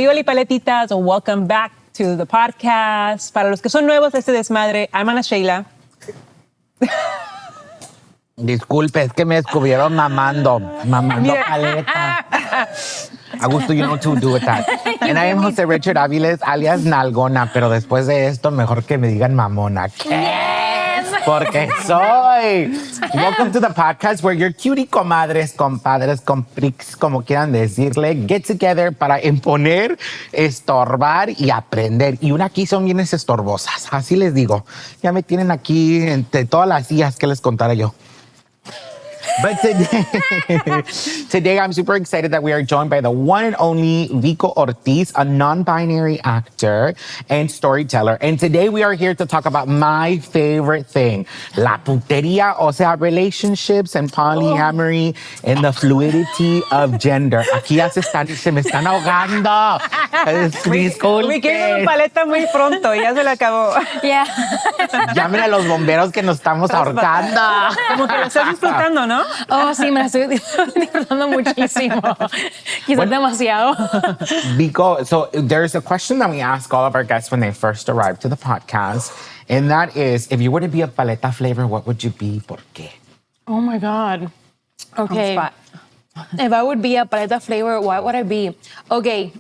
Holi, Paletitas, welcome back to the podcast. Para los que son nuevos de este desmadre, I'm Ana Sheila. Disculpe, es que me descubrieron mamando paleta. Augusto, you know what to do with that. And I am José Richard Áviles, alias Nalgona, pero después de esto, mejor que me digan mamona. Porque soy. Welcome to the podcast where your cutie comadres, compadres, comprix, como quieran decirle, get together para empoderar, estorbar y aprender. Y una aquí son bienes estorbosas, así les digo. Ya me tienen aquí entre todas las sillas que les contara yo. But today I'm super excited that we are joined by the one and only Vico Ortiz, a non-binary actor and storyteller. And today we are here to talk about my favorite thing, la putería, o sea, relationships and polyamory and the fluidity of gender. Aquí ya se me están ahogando. Disculpen. Me quiero una paleta muy pronto, ya se le acabó. Yeah. Llamen a los bomberos que nos estamos ahorcando. Como que lo estás disfrutando, ¿no? Oh, sí, me la estoy disfrutando muchísimo. Quizás demasiado. Vico, so there's a question that we ask all of our guests when they first arrive to the podcast, and that is, if you were to be a paleta flavor, what would you be? ¿Por qué? Oh my God. Okay. If I would be a paleta flavor, what would I be? Okay.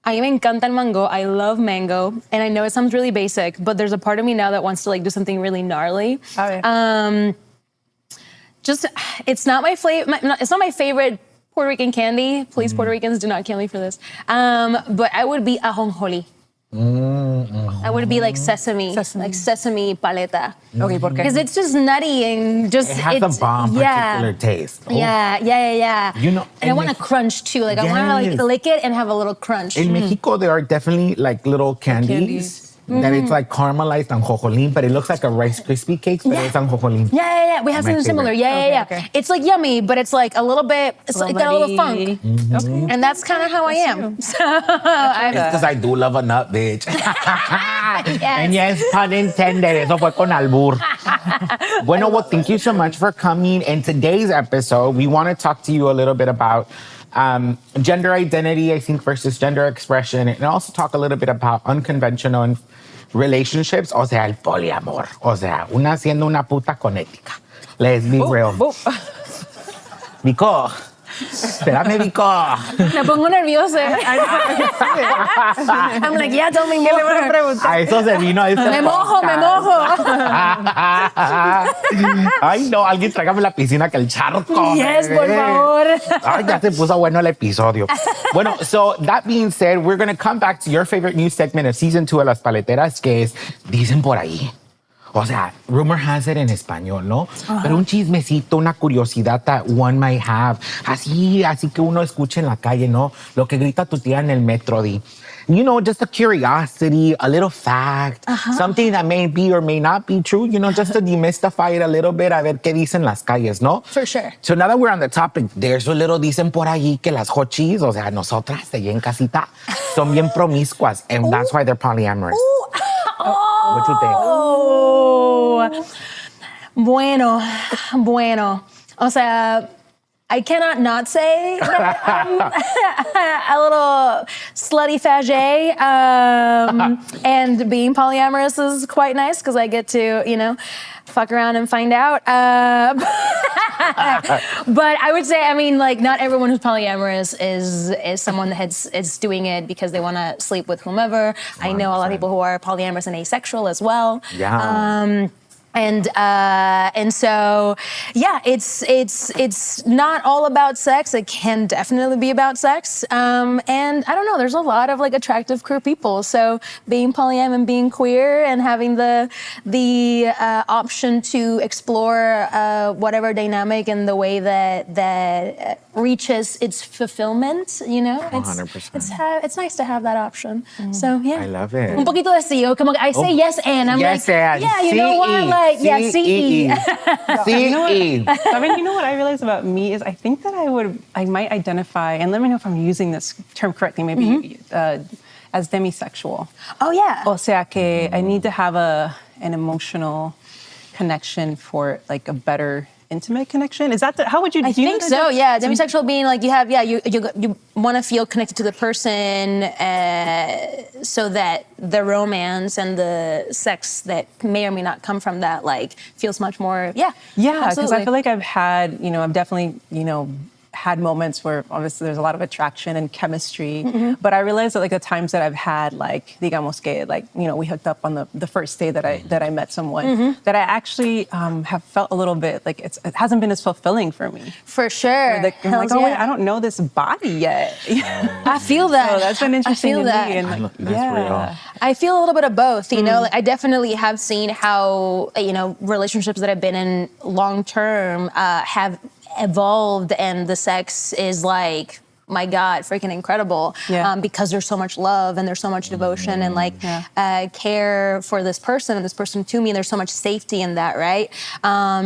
A mí me encanta el mango. I love mango. And I know it sounds really basic, but there's a part of me now that wants to do something really gnarly. It's not my it's not my favorite Puerto Rican candy. Please, Puerto Ricans, do not kill me for this. But I would be ajonjolí. I would be like sesame. Like sesame paleta. Okay, ¿por qué? Because it's just nutty and just... It has a bomb particular taste. Oh. Yeah. You know, and I want to crunch too. Like I want to lick it and have a little crunch. In Mexico, there are definitely little candies. That it's caramelized anjojolín, but it looks like a Rice Krispie cake, but it's anjojolín. Yeah. We have something similar. Yeah. Okay. It's yummy, but it's a little bit, it's got a little funk. Mm-hmm. Okay. And that's kind of how I am. So it's because I do love a nut, bitch. Yes. And yes, pun intended. Eso fue con albur. Well, thank you so much for coming. In today's episode, we want to talk to you a little bit about gender identity, I think, versus gender expression, and also talk a little bit about unconventional relationships, o sea, el poliamor, o sea, una siendo una puta con ética. Let's be real. Vico, espérame, Vico. Me pongo nerviosa. I'm like, yeah, tell me more. A eso se vino a este Me mojo. Ay, no, alguien tráigame la piscina que el charco. Yes, por favor. Ay, ya se puso bueno el episodio. Bueno, so that being said, we're going to come back to your favorite news segment of season 2 de Las Paleteras, que es Dicen por ahí. O sea, rumor has it en español, ¿no? Pero un chismecito, una curiosidad that one might have. Así que uno escuche en la calle, ¿no? Lo que grita tu tía en el metro, you know, just a curiosity, a little fact, something that may be or may not be true, you know, just to demystify it a little bit, a ver qué dicen las calles, ¿no? For sure. So now that we're on the topic, there's a little dicen por ahí que las hochis, o sea, nosotras, allá en casita, son bien promiscuas, and that's why they're polyamorous. What you think? Bueno. O sea, I cannot not say that I'm a little slutty fagé. And being polyamorous is quite nice because I get to, fuck around and find out. But I would say, not everyone who's polyamorous is someone that is doing it because they want to sleep with whomever. 100%. I know a lot of people who are polyamorous and asexual as well. Yeah. And so, yeah, it's not all about sex. It can definitely be about sex. And I don't know, there's a lot of attractive queer people. So being polyam and being queer and having the option to explore whatever dynamic in the way that reaches its fulfillment, 100%. It's nice to have that So yeah, I love it. Un poquito de sí. Como I say yes and I'm yes, and. Yeah, you know what? CE. You know what I realized about me is I think that I might identify, and let me know if I'm using this term correctly, maybe as demisexual. Oh, yeah. O sea que I need to have an emotional connection for a better intimate connection. Is that how would you? I think so. Yeah, demisexual being like you want to feel connected to the person, so that the romance and the sex that may or may not come from that like feels much more. Yeah, because I feel like I've had I've definitely had moments where obviously there's a lot of attraction and chemistry, but I realized that like the times that I've had like digamos que like we hooked up on the first day that I met someone that I actually have felt a little bit like it hasn't been as fulfilling for me. For sure. Like, I'm like, wait, I don't know this body yet. I feel that. So that's been interesting. I feel that. Me. And like, real. I feel a little bit of both. Like I definitely have seen how relationships that I've been in long term have evolved, and the sex is like, my God, freaking incredible. Because there's so much love and there's so much devotion and like care for this person and this person to me, and there's so much safety in that, right?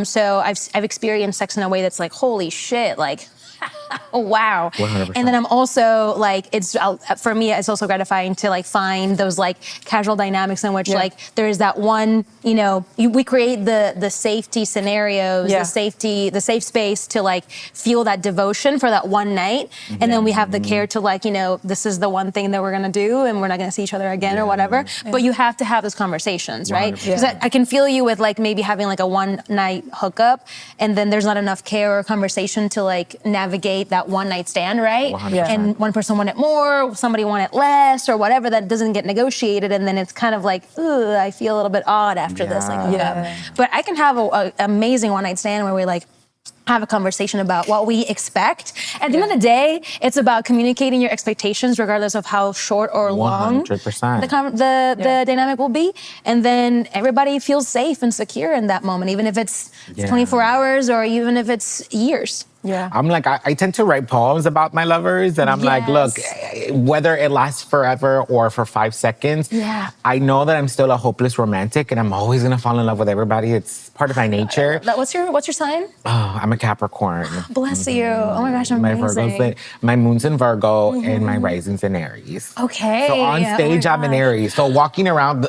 So I've experienced sex in a way that's like, holy shit, like, wow. 100%. And then I'm also like, for me, it's also gratifying to like find those like casual dynamics in which like there is that one, we create the safety scenarios, the safe space to like feel that devotion for that one night. And then we have the care to like, this is the one thing that we're going to do and we're not going to see each other again or whatever. But you have to have those conversations, right? Because I can feel you with like maybe having like a one night hookup and then there's not enough care or conversation to like navigate that one night stand, right? 100%. And one person wanted more, somebody wanted less, or whatever, that doesn't get negotiated, and then it's kind of like, ooh, I feel a little bit odd after this, like hookup. But I can have an amazing one night stand where we like have a conversation about what we expect. At the end of the day, it's about communicating your expectations regardless of how short or long 100%. the dynamic will be. And then everybody feels safe and secure in that moment, even if it's 24 hours or even if it's years. I'm like, I tend to write poems about my lovers, and I'm like, look, whether it lasts forever or for 5 seconds, I know that I'm still a hopeless romantic, and I'm always gonna fall in love with everybody. It's part of my nature. What's your sign? Oh, I'm a Capricorn. Bless you. Oh my gosh, amazing. My moon's in Virgo and my rising's in Aries. Okay. So on stage, I'm in Aries. So walking around,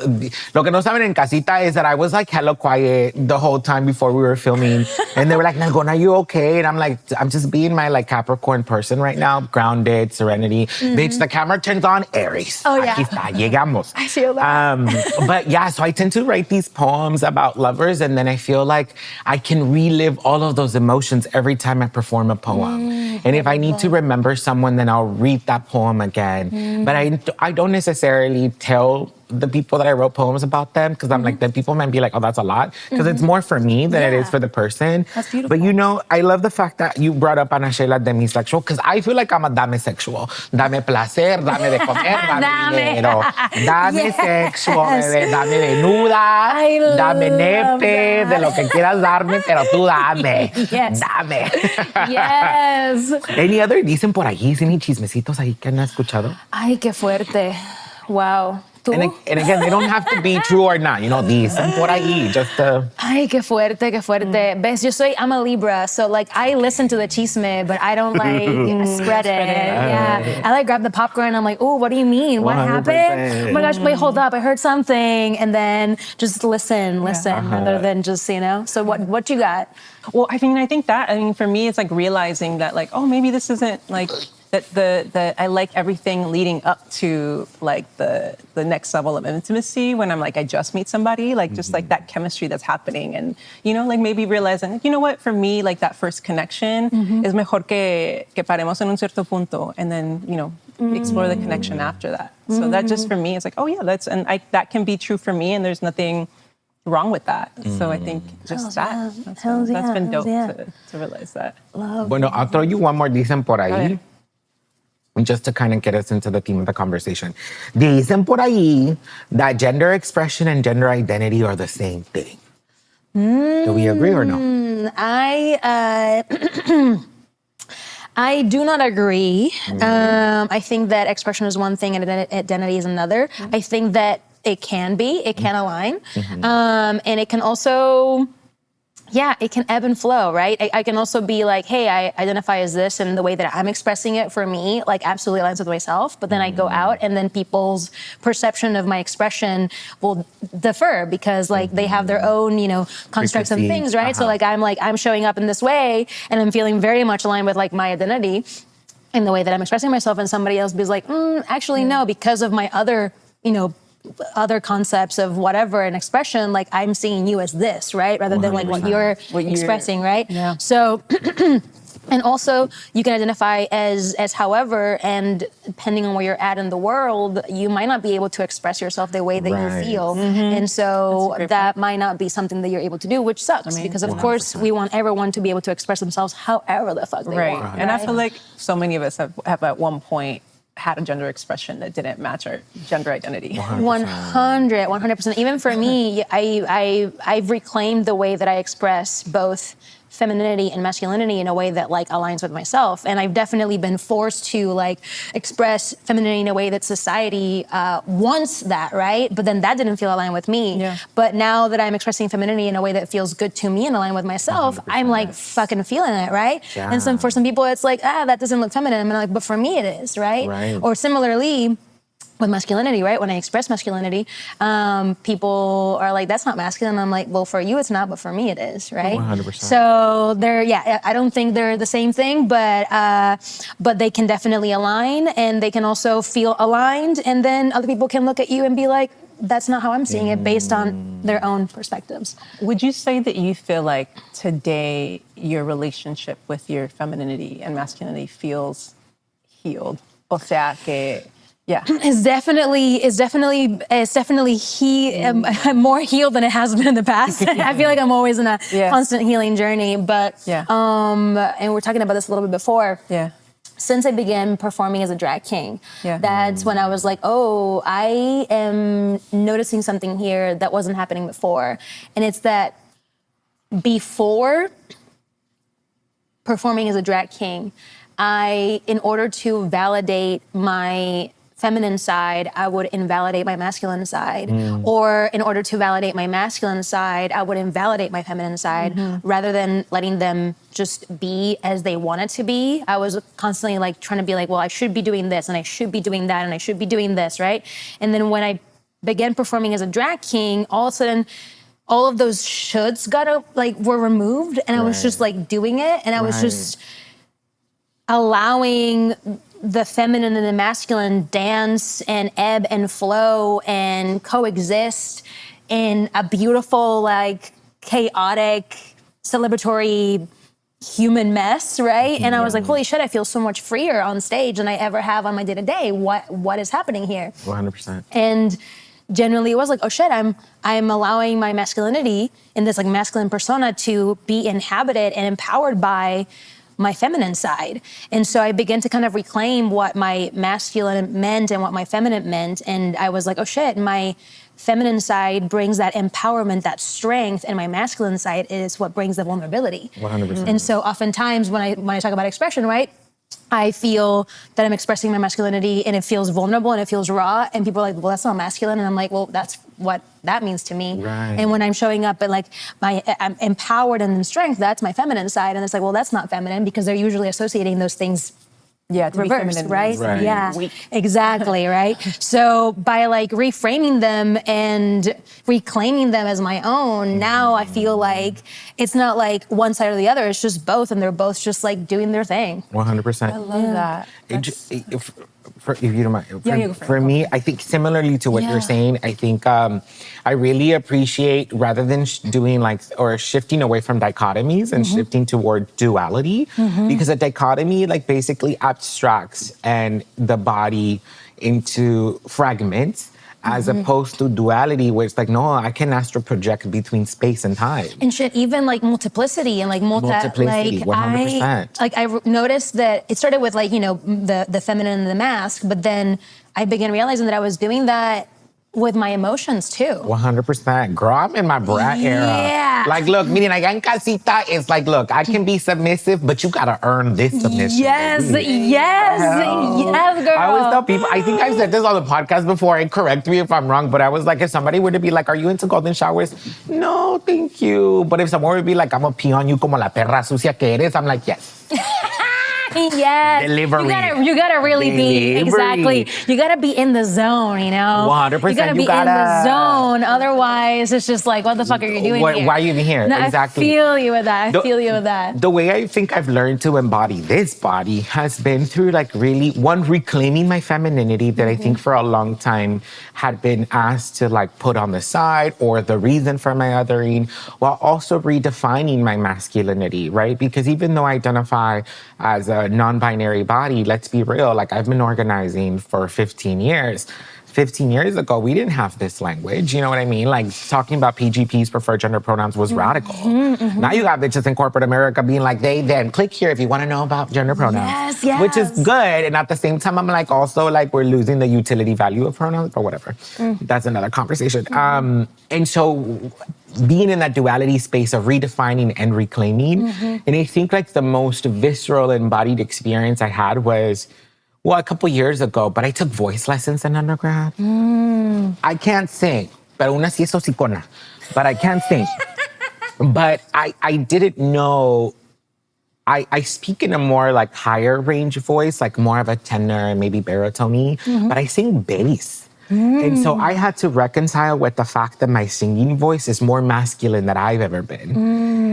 lo que no saben en casita is that I was like hella quiet the whole time before we were filming, and they were like, Nalgona, are you okay? And I'm like, I'm just being my like Capricorn person right now, grounded, serenity. Bitch, the camera turns on, Aries. Oh yeah. Aquí está, llegamos. I feel that. But yeah, so I tend to write these poems about lovers, and then I feel like I can relive all of those emotions every time I perform a poem. And if I need to remember someone, then I'll read that poem again. But I don't necessarily tell the people that I wrote poems about them, because I'm like, then people might be like, oh, that's a lot. Because it's more for me than it is for the person. That's beautiful. But I love the fact that you brought up Ana Sheila demisexual, because I feel like I'm a damesexual. Dame placer, dame de comer, dame dinero. Dame sexual, bebé, dame venuda, dame nepe, de lo que quieras darme, pero tú dame. Dame. Yes. Any other, dicen por allí, any chismecitos ahí que han escuchado? Ay, qué fuerte. Wow. ¿Tú? And again, they don't have to be true or not. Dicen por ahí, just Ay, qué fuerte, qué fuerte. Ves, I'm a Libra, so like I listen to the chisme, but I don't like spread it. Yeah. I like grab the popcorn, I'm like, oh, what do you mean? What 100%. happened? Oh my gosh, wait, hold up, I heard something. And then just listen, rather than just, So what you got? Well, I think for me, it's like realizing that like, oh, maybe this isn't like, that I like everything leading up to like the next level of intimacy when I'm like, I just meet somebody, like just like that chemistry that's happening. And, like maybe realizing, you know what, for me, like that first connection is mejor que paremos en un cierto punto and then, explore the connection after that. So that just for me, it's like, oh yeah, that can be true for me and there's nothing wrong with that. So I think just that's been dope to realize that. Bueno, I'll throw you one more dicen por ahí. Okay. Just to kind of get us into the theme of the conversation. Dicen por ahí that gender expression and gender identity are the same thing. Do we agree or no? I do not agree. I think that expression is one thing and identity is another. I think that it can align. And it can also yeah, it can ebb and flow, right? I can also be like, hey, I identify as this, and the way that I'm expressing it for me, like absolutely aligns with myself. But then I go out, and then people's perception of my expression will differ because like they have their own, constructs and things, right? So I'm showing up in this way, and I'm feeling very much aligned with like my identity in the way that I'm expressing myself, and somebody else be like, actually no, because of my other, other concepts of whatever an expression, like I'm seeing you as this, right? Rather than like what you're expressing, right? Yeah. So, and also you can identify as however, and depending on where you're at in the world, you might not be able to express yourself the way that you feel. And so that might not be something that you're able to do, which sucks because of course we want everyone to be able to express themselves however the fuck they want. And I feel like so many of us have at one point had a gender expression that didn't match our gender identity. 100%. Even for me, I've reclaimed the way that I express both femininity and masculinity in a way that like aligns with myself. And I've definitely been forced to like express femininity in a way that society wants that, right? But then that didn't feel aligned with me. Yeah. But now that I'm expressing femininity in a way that feels good to me and aligned with myself, 100%. I'm like fucking feeling it, right? Yeah. And for some people, it's like, that doesn't look feminine. And I'm like, but for me it is, right? Or similarly, with masculinity, right? When I express masculinity, people are like, that's not masculine. I'm like, well, for you it's not, but for me it is, right? 100%. So I don't think they're the same thing, but they can definitely align, and they can also feel aligned. And then other people can look at you and be like, that's not how I'm seeing it based on their own perspectives. Would you say that you feel like today your relationship with your femininity and masculinity feels healed? O sea que... Yeah, it's definitely more healed than it has been in the past. I feel like I'm always in a constant healing journey. But and we're talking about this a little bit before. Yeah. Since I began performing as a drag king, that's when I was like, oh, I am noticing something here that wasn't happening before, and it's that before performing as a drag king, in order to validate my feminine side, I would invalidate my masculine side. Or in order to validate my masculine side, I would invalidate my feminine side. Rather than letting them just be as they wanted to be, I was constantly like trying to be like, well, I should be doing this and I should be doing that and I should be doing this, right? And then when I began performing as a drag king, all of a sudden, all of those shoulds were removed, and I was just like doing it, and I was just allowing the feminine and the masculine dance and ebb and flow and coexist in a beautiful, like chaotic, celebratory human mess, right? And I was like, holy shit, I feel so much freer on stage than I ever have on my day-to-day. What is happening here? 100%. And generally it was like, oh shit, I'm allowing my masculinity in this like masculine persona to be inhabited and empowered by my feminine side. And so I began to kind of reclaim what my masculine meant and what my feminine meant. And I was like, oh shit, my feminine side brings that empowerment, that strength, and my masculine side is what brings the vulnerability. 100%. And so oftentimes when I talk about expression, right, I feel that I'm expressing my masculinity and it feels vulnerable and it feels raw, and people are like, well, that's not masculine. And I'm like, well, that's what that means to me. Right. And when I'm showing up and like I'm empowered and in strength, that's my feminine side. And it's like, well, that's not feminine, because they're usually associating those things to reversed, be feminine, right? Yeah, weak. Exactly, right? So by like reframing them and reclaiming them as my own, now I feel like it's not like one side or the other, it's just both, and they're both just like doing their thing. 100%. I love that. If you don't mind, for it. me, I think similarly to what you're saying, I think I really appreciate, rather than doing like, or shifting away from dichotomies and shifting toward duality, because a dichotomy like basically abstracts and the body into fragments, as opposed to duality, where it's like, no, I can astral project between space and time. And shit, even like multiplicity and like multiplicity, 100%. I noticed that it started with like, the feminine and the mask, but then I began realizing that I was doing that with my emotions too. 100%. Girl, I'm in my brat era. Yeah. Like, look, meaning allá en casita, it's like, look, I can be submissive, but you gotta earn this submission. Yes, baby. yes, girl. I always tell people, I think I've said this on the podcast before, and correct me if I'm wrong, but I was like, if somebody were to be like, are you into golden showers? No, thank you. But if someone would be like, I'm gonna pee on you como la perra sucia que eres, I'm like, yes. Yes. Delivery. You gotta really be, exactly. You gotta be in the zone, you know? 100%. You gotta be in the zone. Otherwise, it's just like, what the fuck are you doing here? Why are you even here? No, Exactly. I feel you with that. I feel you with that. The way I think I've learned to embody this body has been through like really, one, reclaiming my femininity that I think for a long time had been asked to like put on the side or the reason for my othering, while also redefining my masculinity, right? Because even though I identify as a non-binary body, let's be real, like I've been organizing for 15 years. 15 years ago, we didn't have this language, you know what I mean? Like talking about PGPs, preferred gender pronouns, was radical. Now you got bitches in corporate America being like, they, them, click here if you want to know about gender pronouns. Yes. Which is good. And at the same time, I'm like, also like we're losing the utility value of pronouns or whatever. That's another conversation. And so being in that duality space of redefining and reclaiming. And I think like the most visceral embodied experience I had was, well, a couple years ago, but I took voice lessons in undergrad. I can't sing, pero una sí es hocicona, but I can't sing. But I didn't know, I speak in a more like higher range voice, like more of a tenor and maybe baritone, but I sing bass. And so I had to reconcile with the fact that my singing voice is more masculine than I've ever been.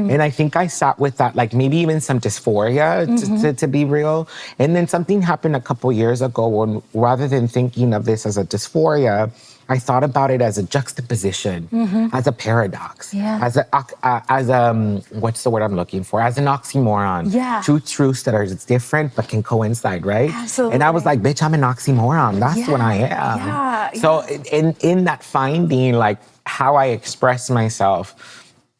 And I think I sat with that, like maybe even some dysphoria to be real. And then something happened a couple years ago when rather than thinking of this as a dysphoria, I thought about it as a juxtaposition, as a paradox, as a what's the word I'm looking for? As an oxymoron. Yeah. Two truths that are different but can coincide, right? Absolutely. And I was like, bitch, I'm an oxymoron. That's what I am. So in that finding, like how I express myself,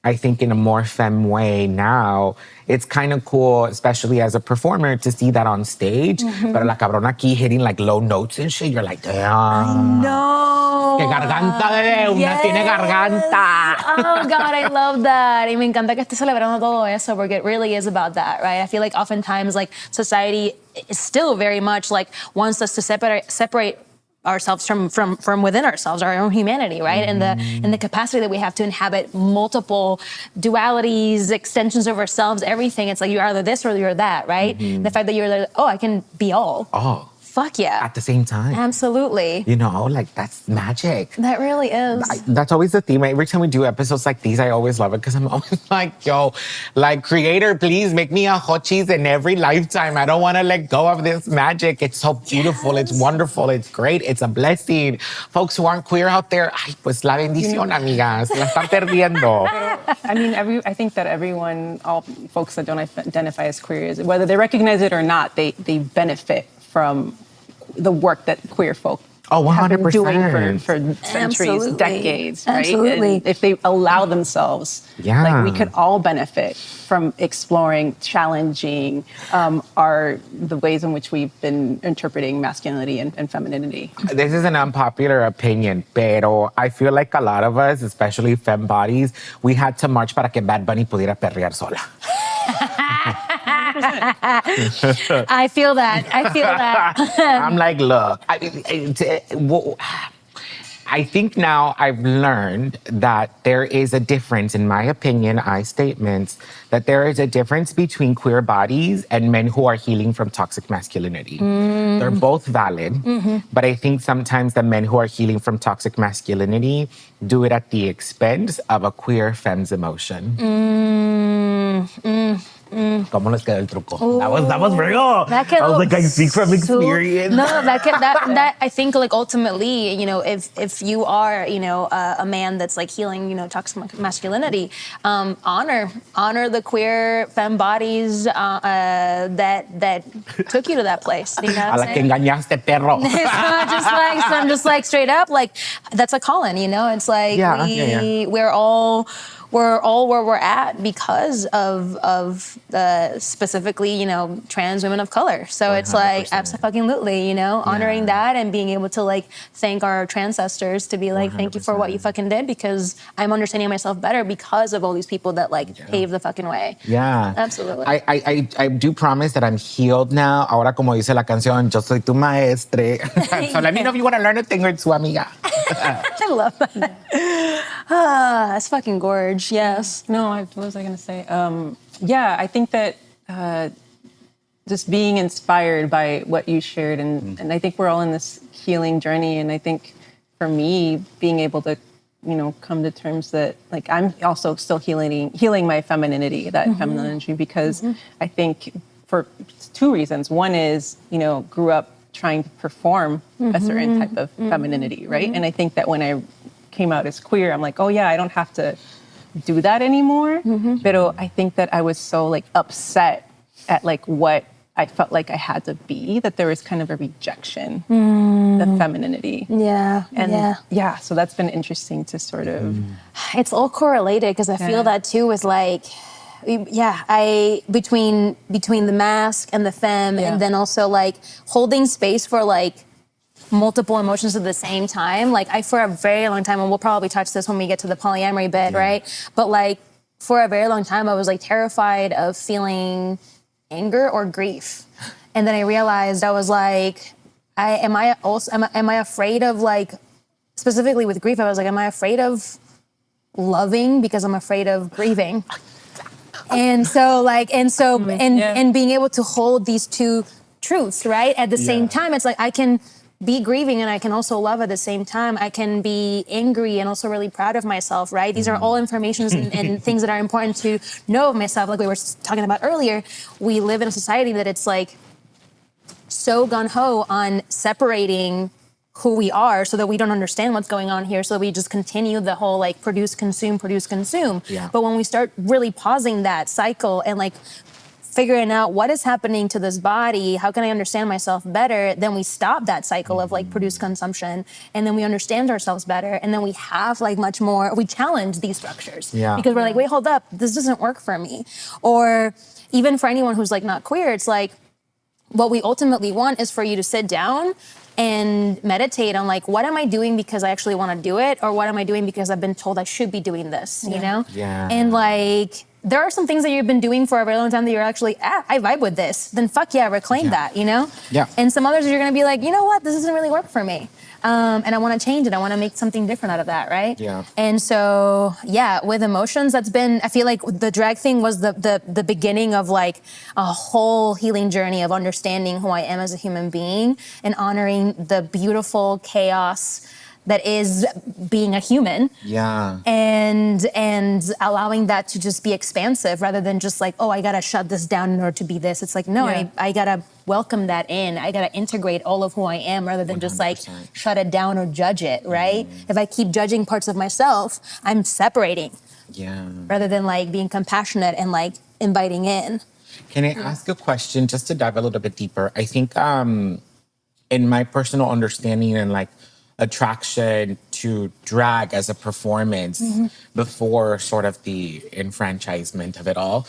I think in a more femme way now, it's kind of cool, especially as a performer, to see that on stage. But la cabrona aquí hitting like low notes and shit, you're like, damn. No. Que garganta, bebé, una tiene garganta. Oh God, I love that. Y me encanta que esté celebrando todo eso porque it really is about that, right? I feel like oftentimes like society is still very much like wants us to separate ourselves from within ourselves, our own humanity, right? And the capacity that we have to inhabit multiple dualities, extensions of ourselves, everything. It's like you're either this or you're that, right? The fact that you're like, oh, I can be all. Oh. Fuck yeah. At the same time. Absolutely. You know, like that's magic. That really is. That's always the theme. Every time we do episodes like these, I always love it because I'm always like, yo, like creator, please make me a hot cheese in every lifetime. I don't want to let go of this magic. It's so beautiful. It's wonderful. It's great. It's a blessing. Folks who aren't queer out there, ay, pues la bendición, amigas. La están perdiendo. I mean, I think that everyone, all folks that don't identify as queer, whether they recognize it or not, they benefit from the work that queer folk have been doing for centuries, Absolutely. decades, right? Absolutely. And if they allow themselves, like we could all benefit from exploring, challenging the ways in which we've been interpreting masculinity and femininity. This is an unpopular opinion, pero I feel like a lot of us, especially femme bodies, we had to march para que Bad Bunny pudiera perrear sola. I feel that. I'm like, look, I think now I've learned that there is a difference, in my opinion, statements, that there is a difference between queer bodies and men who are healing from toxic masculinity. They're both valid, but I think sometimes the men who are healing from toxic masculinity do it at the expense of a queer femme's emotion. ¿Cómo les quedó el truco? That was real. I was like, I speak from experience. No, that I think like ultimately, you know, if you are, you know, a man that's like healing, you know, toxic masculinity, honor the queer femme bodies that took you to that place. You know A la que engañaste, perro. So I'm just like straight up, like that's a calling, you know. It's like we're all we're all where we're at because of specifically, you know, trans women of color. So it's like, 100%. absolutely, you know, honoring that and being able to like thank our ancestors to be like, thank you for what you fucking did, because I'm understanding myself better because of all these people that like paved the fucking way. Yeah. Absolutely. I do promise that I'm healed now. Ahora, como dice la canción, yo soy tu maestre. So let me know if you want to learn a thing or two, amiga. I love that. That's fucking gorge. Yes. No, what was I going to say? Yeah, I think that just being inspired by what you shared, and I think we're all in this healing journey, and I think for me, being able to, you know, come to terms that like I'm also still healing my femininity, that feminine energy, because I think for two reasons. One is, you know, grew up trying to perform a certain type of femininity, right? And I think that when I came out as queer, I'm like, oh yeah, I don't have to do that anymore. But I think that I was so like upset at like what I felt like I had to be, that there was kind of a rejection of femininity. Yeah. And so that's been interesting to sort of. It's all correlated, because I feel that too with like, between the mask and the femme, and then also like holding space for like multiple emotions at the same time. Like I, for a very long time, and we'll probably touch this when we get to the polyamory bit, right? But like for a very long time, I was like terrified of feeling anger or grief. And then I realized I was like, am I afraid of like, specifically with grief, I was like, am I afraid of loving because I'm afraid of grieving? And being able to hold these two truths, right? At the same time, it's like I can be grieving and I can also love at the same time. I can be angry and also really proud of myself, right? These are all informations and things that are important to know of myself. Like we were talking about earlier, we live in a society that it's like so gung-ho on separating who we are so that we don't understand what's going on here, so that we just continue the whole like produce, consume. Yeah. But when we start really pausing that cycle and like figuring out what is happening to this body, how can I understand myself better, then we stop that cycle of like produce, consumption, and then we understand ourselves better, and then we have like much more, we challenge these structures. Because we're like, wait, hold up, this doesn't work for me. Or even for anyone who's like not queer, it's like, what we ultimately want is for you to sit down and meditate on like, what am I doing because I actually want to do it? Or what am I doing because I've been told I should be doing this, you know? And like, there are some things that you've been doing for a very long time that you're actually, I vibe with this. Then fuck yeah, reclaim that, you know? And some others you're going to be like, you know what? This doesn't really work for me. And I want to change it. I want to make something different out of that, right? And so, with emotions, that's been, I feel like the drag thing was the beginning of like a whole healing journey of understanding who I am as a human being and honoring the beautiful chaos that is being a human. And allowing that to just be expansive rather than just like, oh, I gotta shut this down in order to be this. It's like, no, I gotta welcome that in. I gotta integrate all of who I am rather than 100%. Just like shut it down or judge it, right? If I keep judging parts of myself, I'm separating. Rather than like being compassionate and like inviting in. Can I ask a question just to dive a little bit deeper? I think in my personal understanding and like attraction to drag as a performance before sort of the enfranchisement of it all,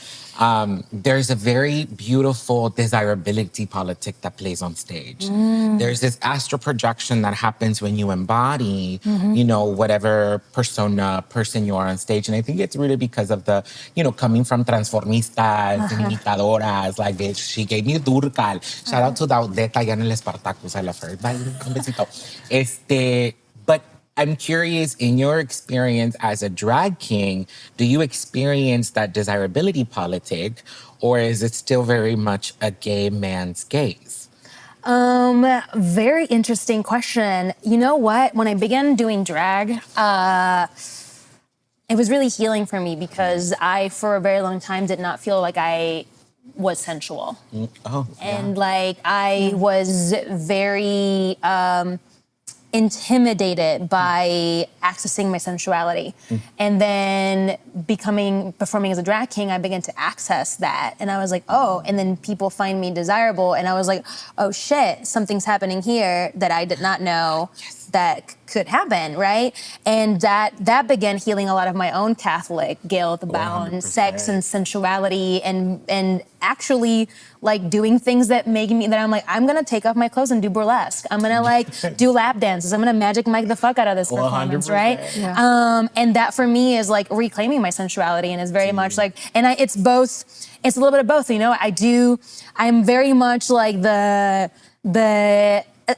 there's a very beautiful desirability politic that plays on stage. There's this astral projection that happens when you embody, you know, whatever person you are on stage. And I think it's really because of the, you know, coming from transformistas and imitadoras, like bitch, she gave me a durcal. Shout out to Daudeta allá en el Espartacus, I love her. Bye, un besito. But I'm curious, in your experience as a drag king, do you experience that desirability politic, or is it still very much a gay man's gaze? Very interesting question. You know what? When I began doing drag, it was really healing for me because I, for a very long time, did not feel like I was sensual. And like I was very intimidated by accessing my sensuality. And then performing as a drag king, I began to access that. And I was like, oh, and then people find me desirable. And I was like, oh shit, something's happening here that I did not know that could happen, right? And that began healing a lot of my own Catholic guilt about 100%. sex and sensuality and actually like doing things that make me, that I'm like, I'm gonna take off my clothes and do burlesque. I'm gonna like do lap dances. I'm gonna magic mic the fuck out of this performance, 100%. right? Yeah. And that for me is like reclaiming my sensuality, and is very much like, and it's both, it's a little bit of both, you know? I'm very much like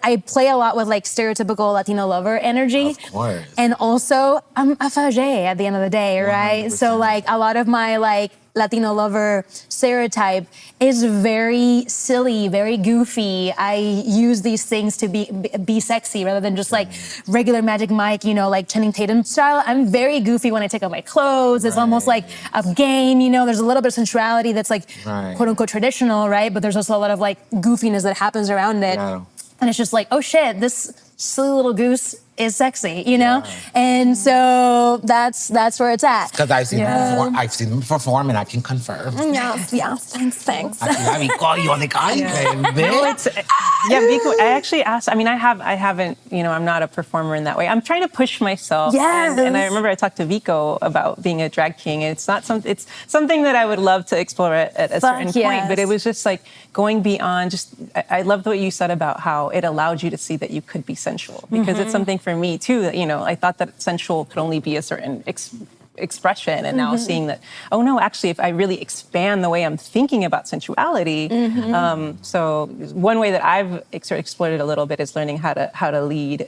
I play a lot with like stereotypical Latino lover energy. Of course. And also I'm a fagé at the end of the day, right? 100%. So like a lot of my like Latino lover stereotype is very silly, very goofy. I use these things to be sexy rather than just like regular Magic Mike, you know, like Channing Tatum style. I'm very goofy when I take off my clothes. It's almost like a game, you know, there's a little bit of sensuality that's like quote unquote traditional, right? But there's also a lot of like goofiness that happens around it. Yeah. And it's just like, oh shit, this silly little goose is sexy, you know? And so that's where it's at. Because I've seen them perform, and I can confirm. Yes, thanks. Aquí la Vico, yo de ay, No, it's, Vico, I actually asked, I mean, I haven't, you know, I'm not a performer in that way. I'm trying to push myself. Yes. And I remember I talked to Vico about being a drag king, and it's something that I would love to explore at a certain point, but it was just like going beyond I love what you said about how it allowed you to see that you could be sensual, because it's something for me too, that, you know, I thought that sensual could only be a certain expression, and now seeing that, oh no, actually, if I really expand the way I'm thinking about sensuality, so one way that I've explored it a little bit is learning how to lead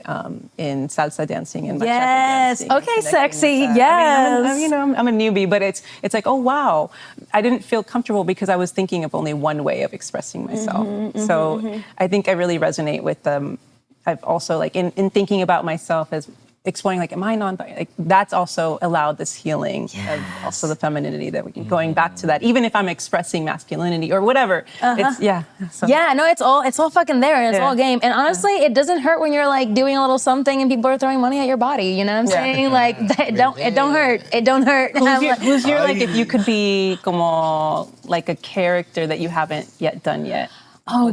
in salsa dancing and bachata dancing. Okay, sexy. Yes. Yes. I mean, I'm a newbie, but it's like, oh wow, I didn't feel comfortable because I was thinking of only one way of expressing myself. So I think I really resonate with I've also like in thinking about myself as exploring, like, am I like that's also allowed this healing of also the femininity that we can going back to that, even if I'm expressing masculinity or whatever. It's No, it's all fucking there, and it's all game. And honestly, it doesn't hurt when you're like doing a little something and people are throwing money at your body. You know what I'm saying? Like it don't hurt. It don't hurt. Who's your like, if you could be como like a character that you haven't yet done yet? Oh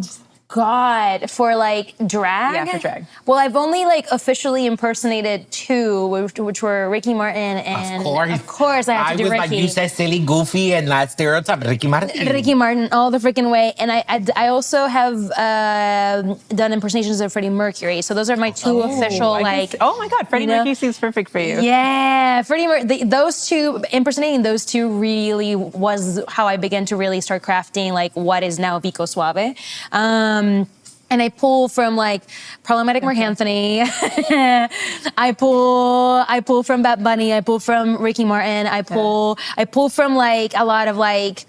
God, for like drag? Yeah, for drag. Well, I've only like officially impersonated two, which were Ricky Martin and of course I had to do Ricky. Like, you said silly, goofy, and that stereotype, Ricky Martin. Ricky Martin, all the freaking way. And I also have done impersonations of Freddie Mercury. So those are my two official like. Oh my God, Freddie Mercury seems perfect for you. Yeah, those two, impersonating those two really was how I began to really start crafting like what is now Vico Suave. And I pull from like Problematic Mark Anthony. I pull from Bad Bunny. I pull from Ricky Martin. I pull from like a lot of like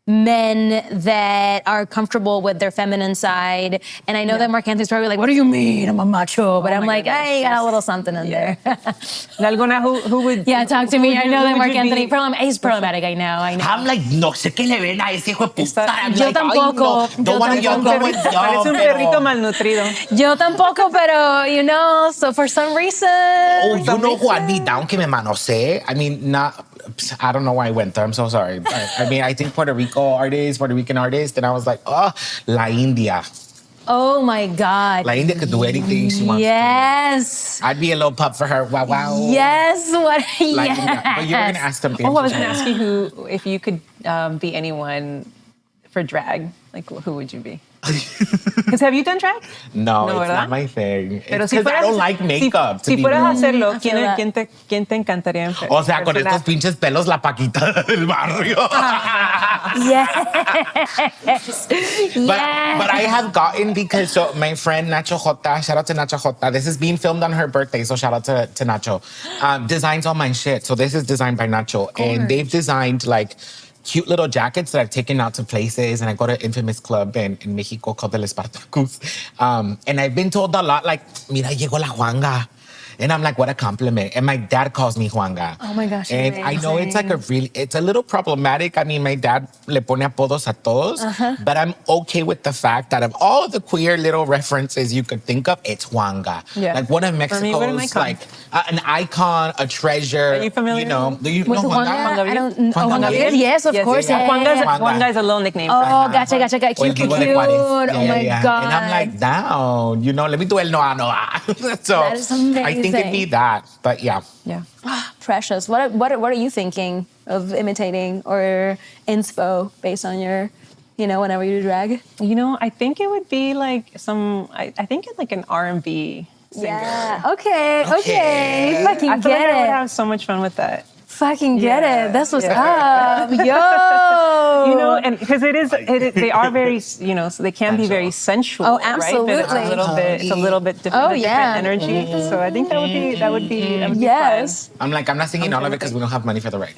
men that are comfortable with their feminine side. And I know that Mark Anthony's probably like, what do you mean? I'm a macho. But I'm like, I got a little something in there. Nalgona, who would... Yeah, talk to me. I know that Mark Anthony, he's problematic. I know. I'm like, no sé qué le ven a ese hijo de puta. Yo tampoco. Parece un perrito malnutrido. Yo tampoco, pero, you know, so for some reason... Oh, you know who I'd be down que me manosee? I mean, I don't know why I went there. I'm so sorry. I mean, I think Puerto Rican artist, and I was like, oh, La India. Oh my God. La India could do anything she wants. Yes. I'd be a little pup for her. Wow. Yes. What? La yes. India. But you were going to ask something. Oh, I was going to ask you if you could be anyone for drag, like who would you be? Because have you done drag? No, it's ¿verdad? not my thing. Pero Because I don't like makeup. Si fueras a hacerlo, that. ¿quién te encantaría? O sea, con estos pinches pelos, la Paquita del barrio. Yes. But I have gotten, because so my friend Nacho Jota, shout out to Nacho Jota. This is being filmed on her birthday, so shout out to Nacho. Designs all my shit. So this is designed by Nacho. And they've designed like cute little jackets that I've taken out to places, and I go to an infamous club in Mexico called the Espartacus. And I've been told a lot, like, mira, llegó la Juanga. And I'm like, what a compliment. And my dad calls me Juanga. Oh my gosh, And I know it's like it's a little problematic. I mean, my dad le pone apodos a todos, but I'm okay with the fact that of all the queer little references you could think of, it's Juanga. Yeah. Like one of For me, what an Mexico's, icon. like an icon, a treasure. Are you familiar? You know, do you know With Juanga? Juanga? I don't know. Juan Juan Gabriel? Gabriel? Yes, of course. yeah. Juanga's a little nickname. Oh, gotcha. O Cute, el cute. Divo de Juárez. Oh my God. And I'm like, down, you know, let me do el Noa. So That is amazing. I think it'd be that. But yeah. Yeah. Precious. What are you thinking of imitating or inspo based on your, whenever you do drag? I think it would be like I think it's like an R&B singer. Yeah. Okay. Fucking I feel like I would get it. have so much fun with that. Fucking get Yeah. it. That's what's Yeah. up. Yo. And because they are very, so they can be very sensual. Oh, Right? absolutely. But it's a little bit different, Oh, yeah. different energy. So I think that would be Yes. I'm like, I'm not singing all of it because we don't have money for the right.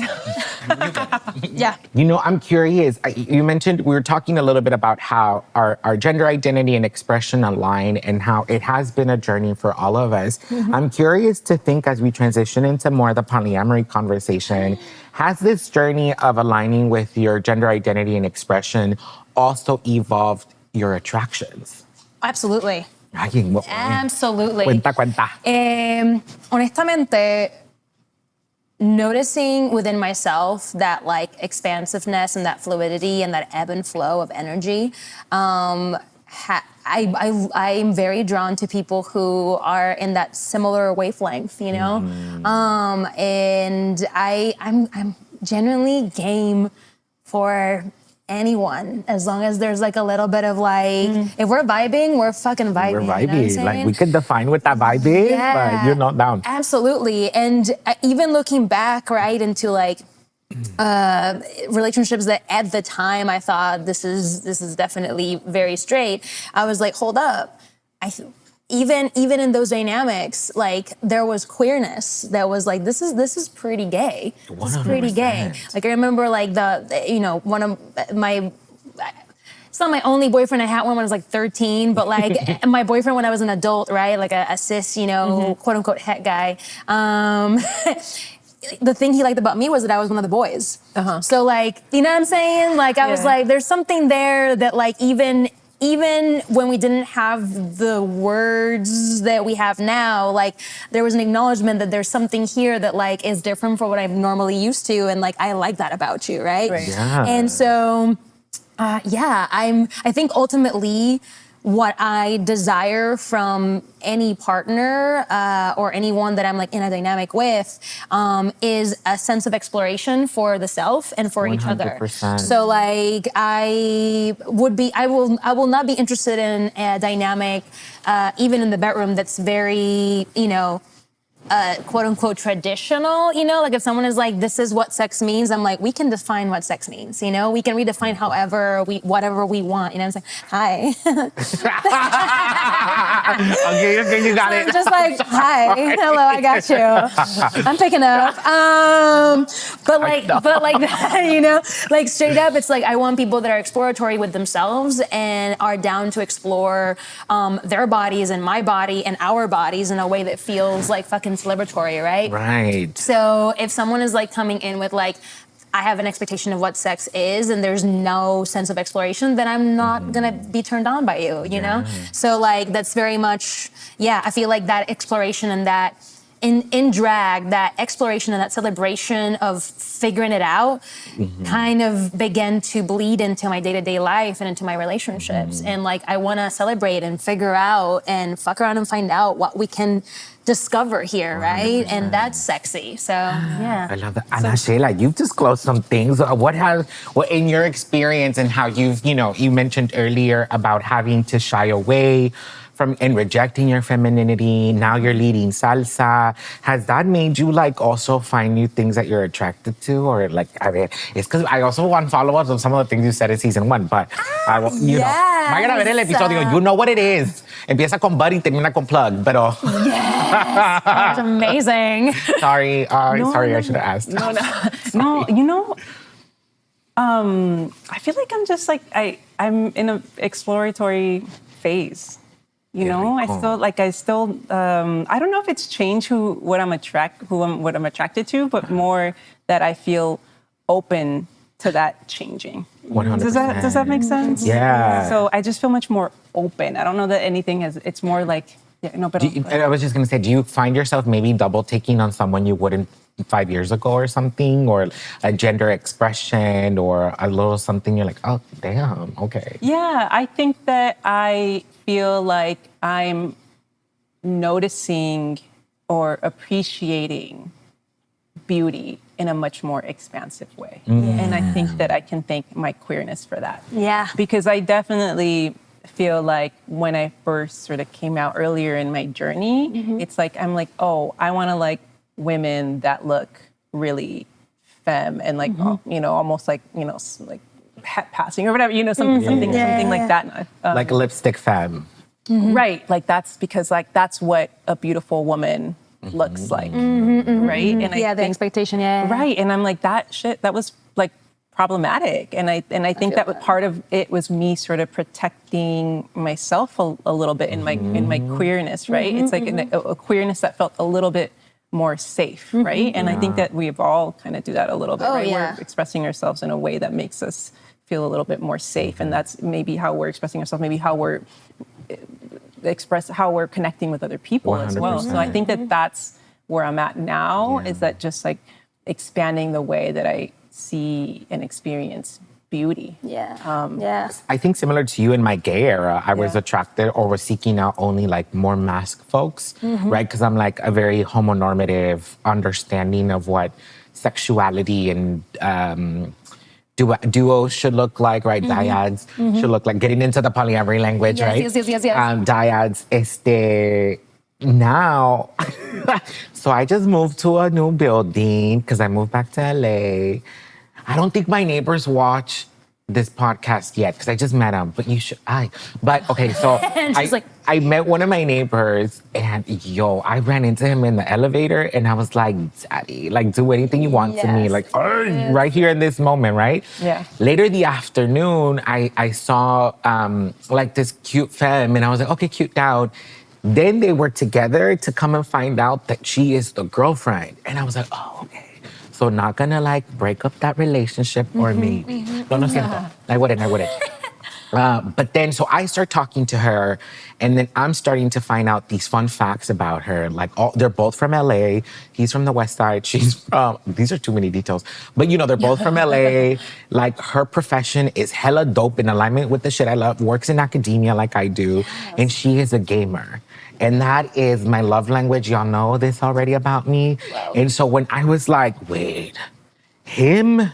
Yeah. I'm curious. You mentioned, we were talking a little bit about how our gender identity and expression align and how it has been a journey for all of us. I'm curious to think as we transition into more of the polyamory conversation, has this journey of aligning with your gender identity and expression also evolved your attractions? Absolutely. Absolutely. Cuenta. Honestamente, noticing within myself that like expansiveness and that fluidity and that ebb and flow of energy, I'm very drawn to people who are in that similar wavelength, and I'm genuinely game for anyone as long as there's like a little bit of like, if we're vibing, we're fucking vibing. We're you know what I'm vibey. saying? Like we could define what that vibe is, but you're not down. Absolutely. And even looking back, right, into like relationships that at the time I thought this is definitely very straight, I was like, hold up. Even in those dynamics, like there was queerness that was like, this is pretty gay. This is pretty gay. 100%. Like I remember like one of my, it's not my only boyfriend I had one when I was like 13, but like my boyfriend when I was an adult, right? Like a cis, quote unquote het guy. The thing he liked about me was that I was one of the boys. So like, you know what I'm saying? Like I was like, there's something there that like even when we didn't have the words that we have now, like there was an acknowledgement that there's something here that like is different from what I'm normally used to, and like I like that about you, right? Yeah. And so, I think ultimately what I desire from any partner or anyone that I'm like in a dynamic with is a sense of exploration for the self and for each other. 100%. So like I will not be interested in a dynamic even in the bedroom that's very, quote unquote traditional, like if someone is like, this is what sex means, I'm like, we can define what sex means, we can redefine whatever we want, I'm saying? Hi. Okay, you got So it. I'm just like, hi, hello, I got you. I'm picking up. But like, like straight up, it's like, I want people that are exploratory with themselves and are down to explore their bodies and my body and our bodies in a way that feels like fucking celebratory, right? Right. So if someone is like coming in with like, I have an expectation of what sex is and there's no sense of exploration, then I'm not gonna be turned on by you, you know? So like, that's very much, I feel like that exploration and that in drag, that exploration and that celebration of figuring it out kind of began to bleed into my day-to-day life and into my relationships. And like, I wanna celebrate and figure out and fuck around and find out what we can discover here, right? 100%. And that's sexy. So, yeah. I love that. And Sheila, you've disclosed some things. What in your experience and how you mentioned earlier about having to shy away from and rejecting your femininity. Now you're leading salsa. Has that made you like also find new things that you're attracted to? Or like, I mean, it's because I also want follow-ups of some of the things you said in season 1, but I will, vayan a ver el episodio. You know what it is. Empieza con Bud y termina con Plug, pero... Yes, that's amazing. Sorry, I should have asked. No, I feel like I'm just like, I'm in an exploratory phase. You know, I still, I don't know if it's changed what I'm attracted to, but more that I feel open to that changing. 100%. Does that make sense? Yeah. So I just feel much more open. I don't know that anything it's more like, but I was just going to say, do you find yourself maybe double taking on someone you wouldn't 5 years ago or something, or a gender expression or a little something you're like, oh, damn, okay. Yeah, I think that I feel like I'm noticing or appreciating beauty in a much more expansive way. And I think that I can thank my queerness for that. Yeah. Because I definitely feel like when I first sort of came out earlier in my journey, it's like, I'm like, oh, I want to like women that look really femme and like, almost like, like hat passing or whatever, something like that. Like lipstick femme. Right. Like that's because like that's what a beautiful woman looks like. Right. And the expectation. Right. And I'm like, that was like problematic. And I think that part of it was me sort of protecting myself a little bit in my queerness. Right. It's like a queerness that felt a little bit more safe. Right. And I think that we've all kind of do that a little bit. Right. Yeah. We're expressing ourselves in a way that makes us feel a little bit more safe. And that's maybe how we're expressing ourselves, maybe how we're connecting with other people 100%. As well. So I think that that's where I'm at now, is that just like expanding the way that I see and experience beauty. I think similar to you in my gay era, I was attracted or was seeking out only like more masked folks, right? Because I'm like a very homonormative understanding of what sexuality and duos should look like, right? Dyads should look like, getting into the polyamory language, right? Yes. Dyads, now, so I just moved to a new building because I moved back to LA. I don't think my neighbors watch this podcast yet because I just met them, but you should. But okay, so I met one of my neighbors and I ran into him in the elevator and I was like, Daddy, like do anything you want to me, like right here in this moment, right? Yeah. Later the afternoon, I saw like this cute femme and I was like, okay, cute down. Then they were together to come and find out that she is the girlfriend. And I was like, oh, okay. So not gonna like break up that relationship or maybe. No, siento. I wouldn't. But then, so I start talking to her and then I'm starting to find out these fun facts about her. Like they're both from LA. He's from the West Side. She's from, these are too many details. But they're both from LA. Like her profession is hella dope in alignment with the shit I love. Works in academia like I do. Yes. And she is a gamer. And that is my love language. Y'all know this already about me. Wow. And so when I was like, wait, him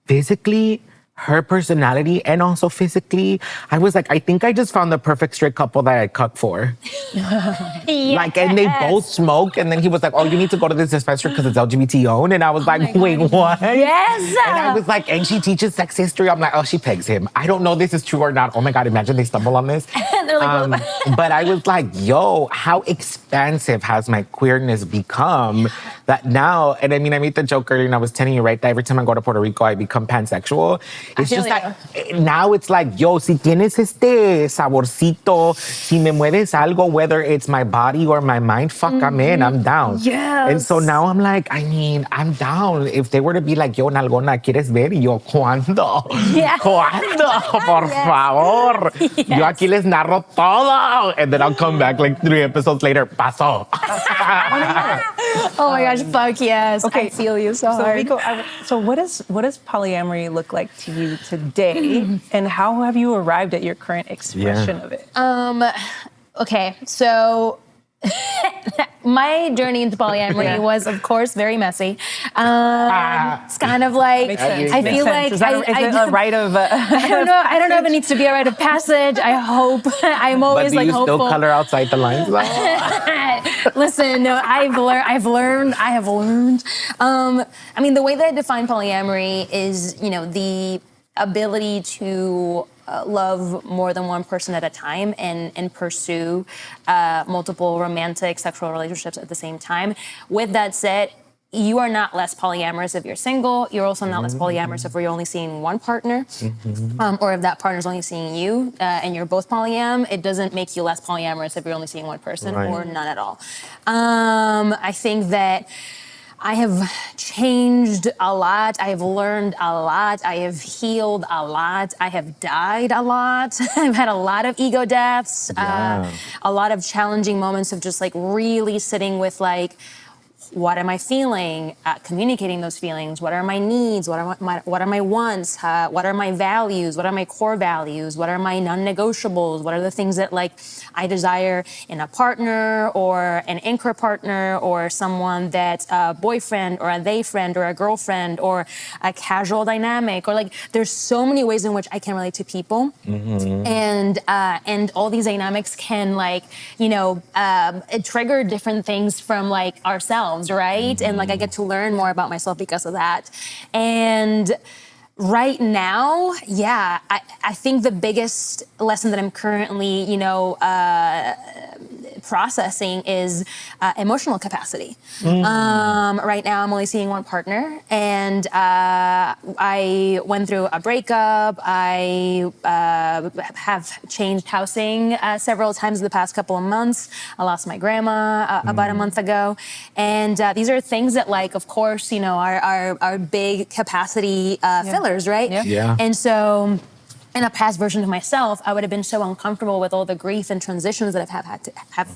physically, her personality, and also physically, I was like, I think I just found the perfect straight couple that I'd cuck for. Yes. Like, and they both smoke. And then he was like, oh, you need to go to this dispensary because it's LGBT owned. And I was like, wait, what? Yes. And I was like, and she teaches sex history. I'm like, oh, she pegs him. I don't know if this is true or not. Oh my God, imagine they stumble on this. They're like, but I was like, yo, how expansive has my queerness become that now, and I mean, I made the joke earlier and I was telling you, right, that every time I go to Puerto Rico, I become pansexual. It's just that now it's like, yo, si tienes este saborcito, si me mueves algo, whether it's my body or my mind, fuck, I'm in, I'm down. Yes. And so now I'm like, I mean, I'm down. If they were to be like, yo, Nalgona, ¿quieres ver? Y yo, ¿cuándo? Yeah. ¿Cuándo? Por favor. Yes. Yo aquí les narro todo. And then I'll come back like 3 episodes later, pasó. Oh my gosh, fuck yes. Okay. I feel you so hard. Vico, so what does polyamory look like to you today? And how have you arrived at your current expression of it? Okay, so my journey into polyamory was, of course, very messy. It's kind of like, I feel like... Is it a rite of... I don't know if it needs to be a rite of passage. I hope. I'm always like hopeful. But do you still color outside the lines? Listen, no, I have learned. I mean, the way that I define polyamory is, the ability to love more than one person at a time and pursue multiple romantic sexual relationships at the same time. With that said, you are not less polyamorous if you're single. You're also not less polyamorous if you're only seeing one partner, or if that partner's only seeing you, and you're both polyam. It doesn't make you less polyamorous if you're only seeing one person or none at all. I think that I have changed a lot. I have learned a lot. I have healed a lot. I have died a lot. I've had a lot of ego deaths, a lot of challenging moments of just like really sitting with like, what am I feeling? Communicating those feelings. What are my needs? What are my wants? What are my values? What are my core values? What are my non-negotiables? What are the things that like I desire in a partner or an anchor partner or someone that's a boyfriend or a they friend or a girlfriend or a casual dynamic, or like there's so many ways in which I can relate to people, and all these dynamics can like trigger different things from like ourselves. Right? And like I get to learn more about myself because of that. And right now, I think the biggest lesson that I'm currently, processing is emotional capacity. Right now, I'm only seeing one partner, and I went through a breakup. I have changed housing several times in the past couple of months. I lost my grandma about a month ago, and these are things that, like, of course, are big capacity fillers, right? Yeah. And so, in a past version of myself, I would have been so uncomfortable with all the grief and transitions that have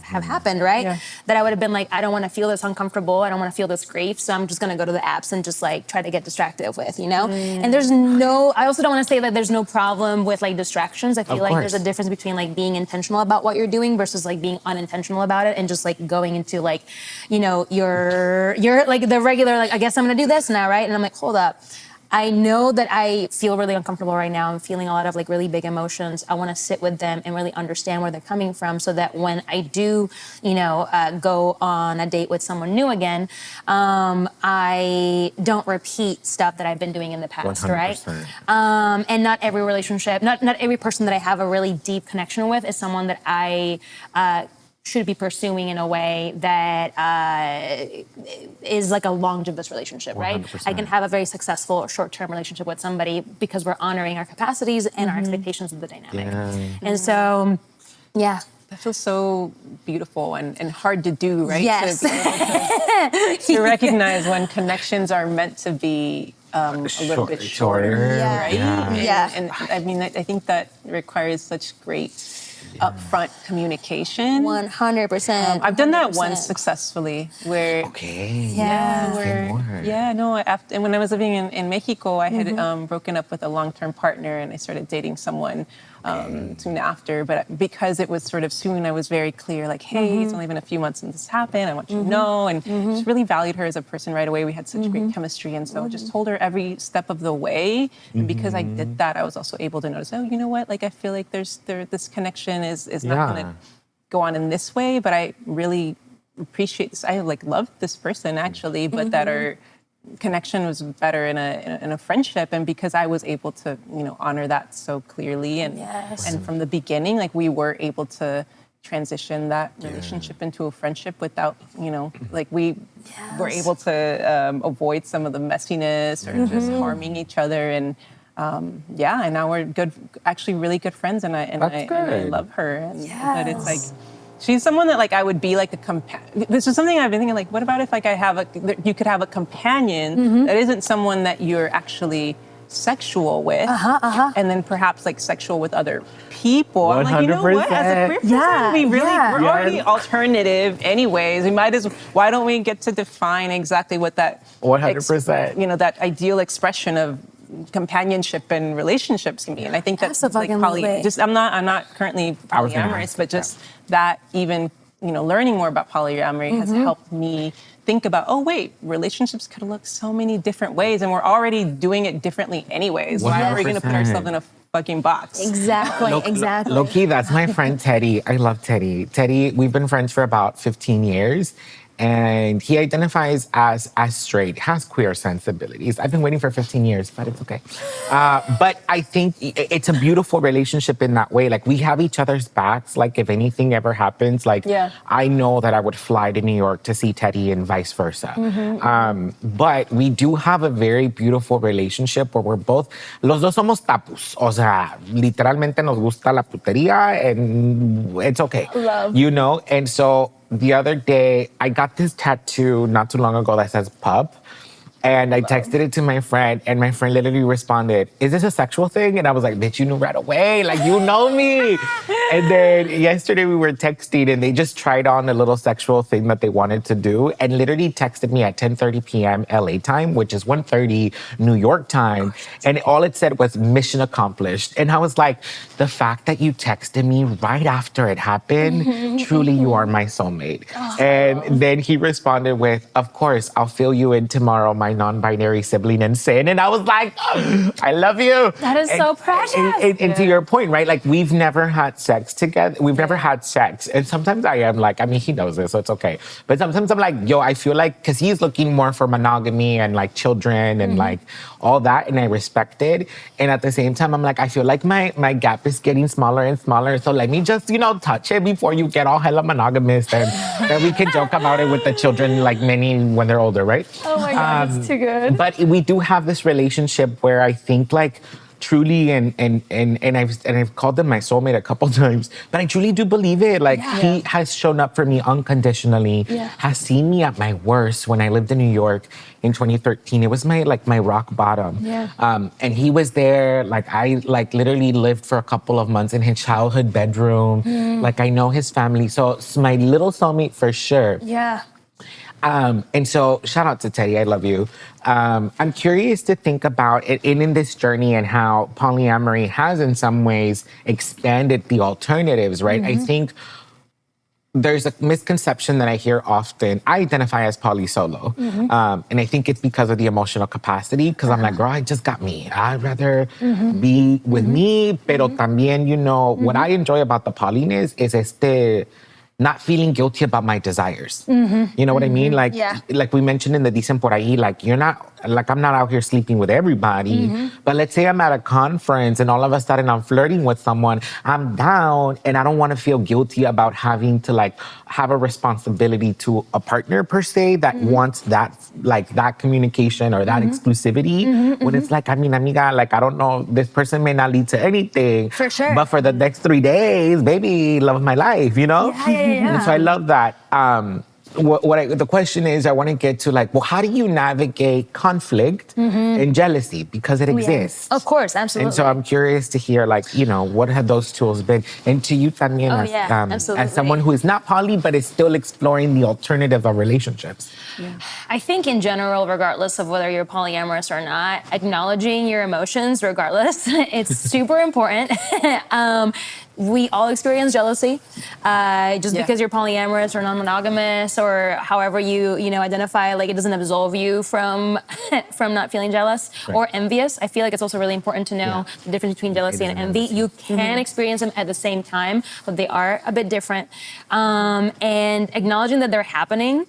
happened, right? Yeah. That I would have been like, I don't want to feel this uncomfortable. I don't want to feel this grief. So I'm just going to go to the apps and just like try to get distracted with, And I also don't want to say that there's no problem with like distractions. I feel like there's a difference between like being intentional about what you're doing versus like being unintentional about it and just like going into like, you're like the regular, like, I guess I'm going to do this now, right? And I'm like, hold up. I know that I feel really uncomfortable right now. I'm feeling a lot of like really big emotions. I want to sit with them and really understand where they're coming from, so that when I do, go on a date with someone new again, I don't repeat stuff that I've been doing in the past, 100%. right? And not every relationship, not every person that I have a really deep connection with is someone that I should be pursuing in a way that is like a longevous relationship, right? 100%. I can have a very successful short-term relationship with somebody because we're honoring our capacities and our expectations of the dynamic. Yeah. And so, That feels so beautiful and hard to do, right? Yes. To recognize when connections are meant to be a little bit shorter, Yeah. right? Yeah. And I mean, I think that requires such great upfront communication. 100%. I've done that 100%. once successfully, where After, and when I was living in Mexico, I had broken up with a long-term partner, and I started dating someone soon after. But because it was sort of soon, I was very clear, like, hey, it's only been a few months since this happened. I want you to know, and just really valued her as a person right away. We had such great chemistry, and so just told her every step of the way. And because I did that, I was also able to notice, oh, you know what? Like, I feel like this connection is not going to go on in this way, but I really appreciate this. I like loved this person actually, but that our connection was better in a friendship, and because I was able to honor that so clearly, and from the beginning, like, we were able to transition that relationship into a friendship without like we were able to avoid some of the messiness or just harming each other, and and now we're actually really good friends, and I love her, and but it's like, she's someone that like I would be like a companion. This is something I've been thinking, like, what about if like you could have a companion that isn't someone that you're actually sexual with, and then perhaps like sexual with other people. 100%. I'm like, you know what? As a queer person, we're already alternative anyways. Why don't we get to define exactly what that 100%. That ideal expression of companionship and relationships can be? And I think that's like I'm not currently polyamorous, but just that even learning more about polyamory has helped me think about, oh wait, relationships could look so many different ways, and we're already doing it differently anyways. Why are we going to put ourselves in a fucking box? Exactly. Low-key, that's my friend Teddy. I love Teddy. Teddy, we've been friends for about 15 years. and he identifies as straight, has queer sensibilities. I've been waiting for 15 years, but it's okay. But I think it's a beautiful relationship in that way. Like, we have each other's backs. Like, if anything ever happens, like, I know that I would fly to New York to see Teddy and vice versa. But we do have a very beautiful relationship where we're both, los dos somos tapus. O sea, literalmente nos gusta la putería and it's okay. Love. You know? And so the other day, I got this tattoo not too long ago that says pub. And I texted it to my friend, and my friend literally responded, "Is this a sexual thing?" And I was like, "Bitch, you knew right away. Like, you know me." And then yesterday we were texting, and they just tried on a little sexual thing that they wanted to do, and literally texted me at 10:30 p.m. LA time, which is 1:30 New York time. And all it said was mission accomplished. And I was like, the fact that you texted me right after it happened, truly you are my soulmate. And then he responded with, "Of course, I'll fill you in tomorrow, my non-binary sibling and sin." And I was like, I love you. That is so precious. And to your point, right? Like, we've never had sex together. We've never had sex. And sometimes I am like, I mean, he knows this, so it's okay. But sometimes I'm like, yo, I feel like, because he's looking more for monogamy and like children and like all that. And I respect it. And at the same time, I'm like, I feel like my gap is getting smaller and smaller. So let me just, touch it before you get all hella monogamous. And then we can joke about it with the children, like many when they're older, right? Oh my God, it's too good. But we do have this relationship where I think, like, truly, and I've called him my soulmate a couple times, but I truly do believe it. Like, he has shown up for me unconditionally, has seen me at my worst. When I lived in New York in 2013, it was my rock bottom. And he was there. Like, I literally lived for a couple of months in his childhood bedroom. Like, I know his family. So it's my little soulmate for sure. And so shout out to Teddy, I love you. I'm curious to think about it in this journey and how polyamory has in some ways expanded the alternatives, right? I think there's a misconception that I hear often. I identify as poly solo. And I think it's because of the emotional capacity, because I'm like, girl, I just got me. I'd rather be with me, pero también, what I enjoy about the polyness is not feeling guilty about my desires. You know what I mean? Like we mentioned in the Dicen Por Ahí, like, I'm not out here sleeping with everybody, but let's say I'm at a conference and all of a sudden I'm flirting with someone, I'm down, and I don't want to feel guilty about having to have a responsibility to a partner per se that wants that communication or that exclusivity. When it's like, I mean, amiga, like, I don't know, this person may not lead to anything. For sure. But for the next 3 days, baby, love of my life, And so I love that. The question is, I want to get to how do you navigate conflict and jealousy, because it exists? Of course, absolutely. And so I'm curious to hear, what have those tools been? And to you también, as someone who is not poly but is still exploring the alternative of relationships. I think in general, regardless of whether you're polyamorous or not, acknowledging your emotions, regardless, it's super important. We all experience jealousy. Because you're polyamorous or non-monogamous or however you identify, it doesn't absolve you from not feeling jealous or envious. I feel like it's also really important to know the difference between jealousy and envy. You can experience them at the same time, but they are a bit different. And acknowledging that they're happening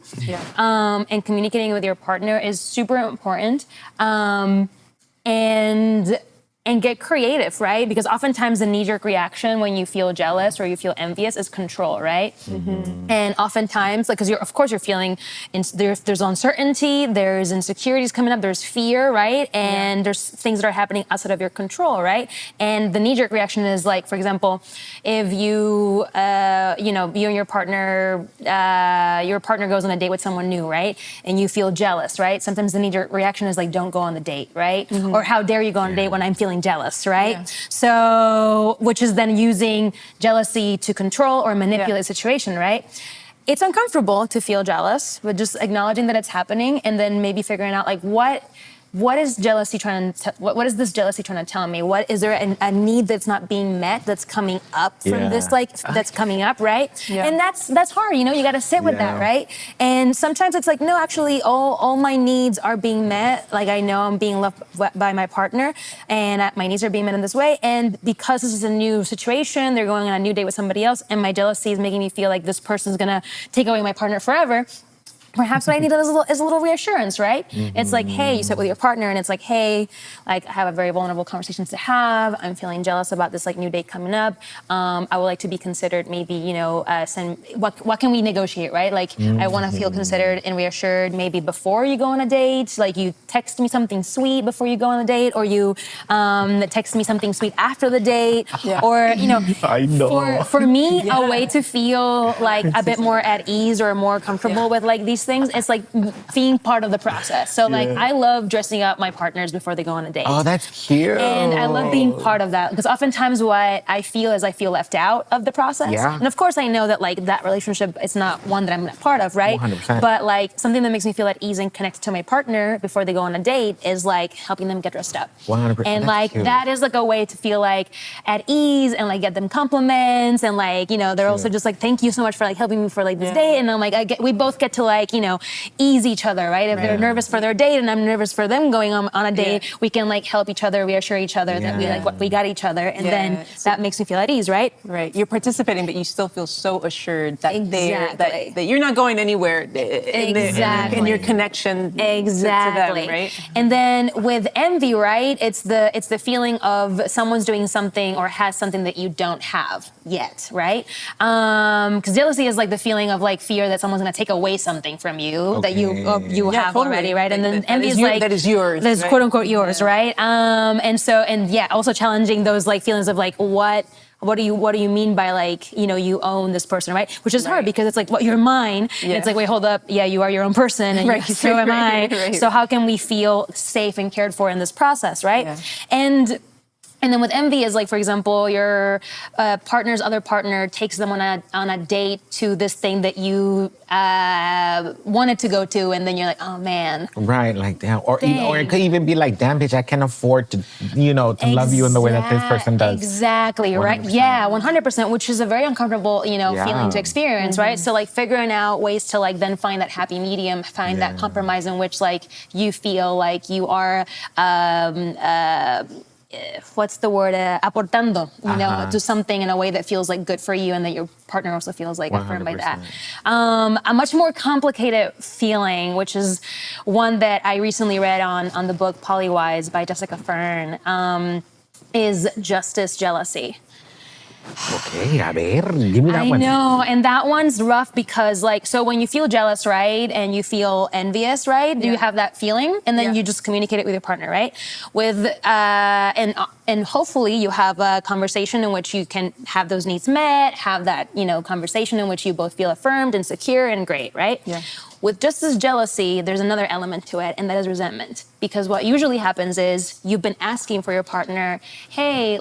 and communicating with your partner is super important. And get creative, right? Because oftentimes the knee-jerk reaction when you feel jealous or you feel envious is control, right? And oftentimes, because you're feeling, there's uncertainty, there's insecurities coming up, there's fear, right? And there's things that are happening outside of your control, right? And the knee-jerk reaction is for example, if you and your partner goes on a date with someone new, right? And you feel jealous, right? Sometimes the knee-jerk reaction is don't go on the date, right? Or how dare you go on a date when I'm feeling jealous, right? So, which is then using jealousy to control or manipulate the situation, right? It's uncomfortable to feel jealous, but just acknowledging that it's happening and then maybe figuring out what is jealousy trying to? What is this jealousy trying to tell me? What is there a need that's not being met that's coming up from this that's coming up, right? And that's hard. You got to sit with that, right? And sometimes it's no, actually, all my needs are being met. I know I'm being loved by my partner, and my needs are being met in this way. And because this is a new situation, they're going on a new date with somebody else, and my jealousy is making me feel like this person's gonna take away my partner forever. perhaps what I need is a little reassurance, right? It's like, hey, you sit with your partner and it's like, hey, like I have a very vulnerable conversations to have. I'm feeling jealous about this like new date coming up. I would like to be considered maybe, what can we negotiate, right? Like I want to feel considered and reassured maybe before you go on a date, like you text me something sweet before you go on a date, or you text me something sweet after the date, or, I know. For me, a way to feel like a bit more at ease or more comfortable with like these things, it's like being part of the process. So like I love dressing up my partners before they go on a date. Oh, that's cute. And I love being part of that because oftentimes what I feel is I feel left out of the process. Yeah. And of course I know that like that relationship is not one that I'm a part of, right? 100%. But like something that makes me feel at ease and connected to my partner before they go on a date is like helping them get dressed up. 100%. And That's like cute. that is like a way to feel like at ease and like get them compliments and like, they're also just like, thank you so much for like helping me for like this date. And I'm like, we both get to like, ease each other, right? If they're nervous for their date and I'm nervous for them going on a date, we can like help each other, reassure each other that we got each other. And then that makes me feel at ease, right? Right. You're participating, but you still feel so assured that Exactly. that you're not going anywhere in your connection to them, right? And then with envy, right? It's the feeling of someone's doing something or has something that you don't have yet, right? Because jealousy is like the feeling of like fear that someone's gonna take away something from you that you have already, right? And then envy is like that is yours. That's quote unquote yours, right? Also challenging those like feelings of like what do you mean by like, you own this person, right? Which is hard because it's like, you're mine. And it's like, wait, hold up. Yeah, you are your own person and so am I. Right. So how can we feel safe and cared for in this process, right? Yeah. And then with envy is like, for example, your partner's other partner takes them on a date to this thing that you wanted to go to, and then you're like, oh man. Right, like damn. Or it could even be like, damn, bitch, I can't afford to, to love you in the way that this person does. Exactly, 100%. Right? Yeah, 100%, which is a very uncomfortable, feeling to experience, right? So like figuring out ways to like then find that happy medium, find that compromise in which like you feel like you are what's the word, aportando, to something in a way that feels like good for you and that your partner also feels like affirmed by that. A much more complicated feeling, which is one that I recently read on the book Polywise by Jessica Fern, is justice jealousy. Okay, a ver, give me that one. I know, and that one's rough because so when you feel jealous, right, and you feel envious, right, you have that feeling, and then you just communicate it with your partner, right? And hopefully you have a conversation in which you can have those needs met, have that, conversation in which you both feel affirmed and secure and great, right? Yeah. With justice jealousy, there's another element to it, and that is resentment. Because what usually happens is you've been asking for your partner, hey,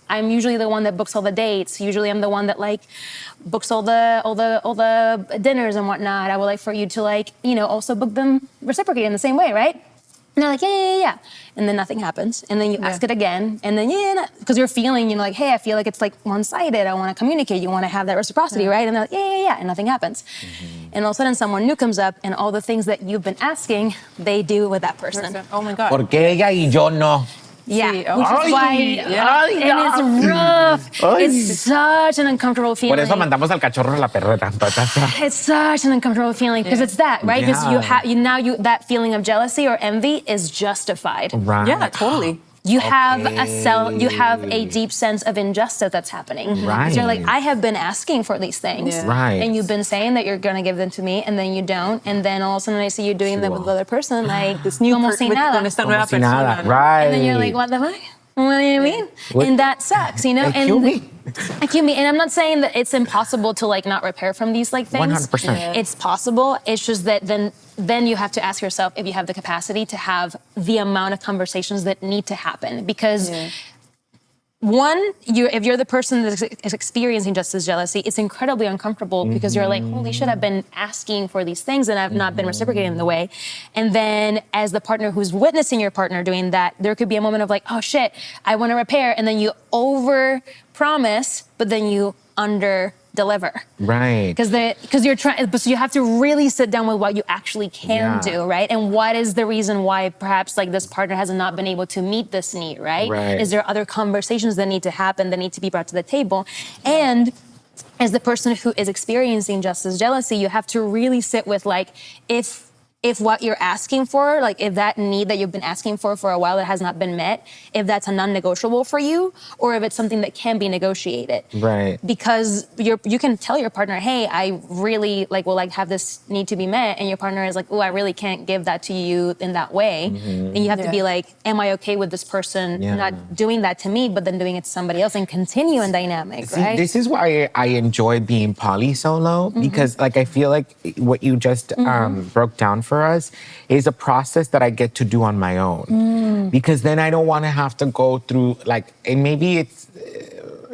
I'm usually the one that books all the dates. Usually I'm the one that books all the dinners and whatnot. I would like for you to also book them, reciprocate in the same way, right? And they're like, yeah. And then nothing happens. And then you ask it again. And then, because you're feeling, hey, I feel like it's one-sided. I want to communicate. You want to have that reciprocity, right? And they're like, yeah. And nothing happens. Mm-hmm. And all of a sudden someone new comes up and all the things that you've been asking, they do with that person. Oh my God. Porque ella y yo no. Yeah, which is why, and it's rough. It's such an uncomfortable feeling. Por eso mandamos al cachorro a la perreta. It's such an uncomfortable feeling because it's that, right? Because that feeling of jealousy or envy is justified. Right. Yeah, totally. You have a deep sense of injustice that's happening. Right. You're like, I have been asking for these things. Yeah. Right. And you've been saying that you're going to give them to me, and then you don't. And then all of a sudden I see you doing them with the other person, like, This new como si nada. con esta nueva Como si nada. persona. Right. And then you're like, what the fuck? What do you mean? And that sucks, Excuse me? Excuse me. And I'm not saying that it's impossible to not repair from these things. 100%. Yeah. It's possible. It's just that then you have to ask yourself if you have the capacity to have the amount of conversations that need to happen. Because one, if you're the person that is experiencing justice jealousy, it's incredibly uncomfortable because you're like, holy shit, I've been asking for these things and I've not been reciprocating in the way. And then as the partner who's witnessing your partner doing that, there could be a moment of like, oh shit, I want to repair. And then you over promise, but then you under deliver. Right. Because you're trying, so you have to really sit down with what you actually can do, right? And what is the reason why perhaps this partner has not been able to meet this need, right? Right. Is there other conversations that need to happen, that need to be brought to the table? And as the person who is experiencing just this jealousy, you have to really sit with like, if what you're asking for, like if that need that you've been asking for a while that has not been met, if that's a non-negotiable for you, or if it's something that can be negotiated. Right. Because you can tell your partner, hey, I really like will like have this need to be met, and your partner is like, oh, I really can't give that to you in that way. And you have to be like, am I okay with this person not doing that to me, but then doing it to somebody else and continue in dynamic, See, right? this is why I enjoy being poly solo, because like I feel like what you just broke down for us is a process that I get to do on my own, because then I don't want to have to go through like, and maybe it's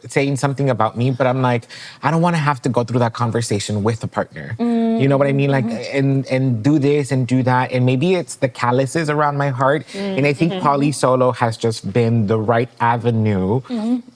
saying something about me, but I'm like, I don't want to have to go through that conversation with a partner. You know what I mean? Like, and do this and do that. And maybe it's the calluses around my heart. And I think poly solo has just been the right avenue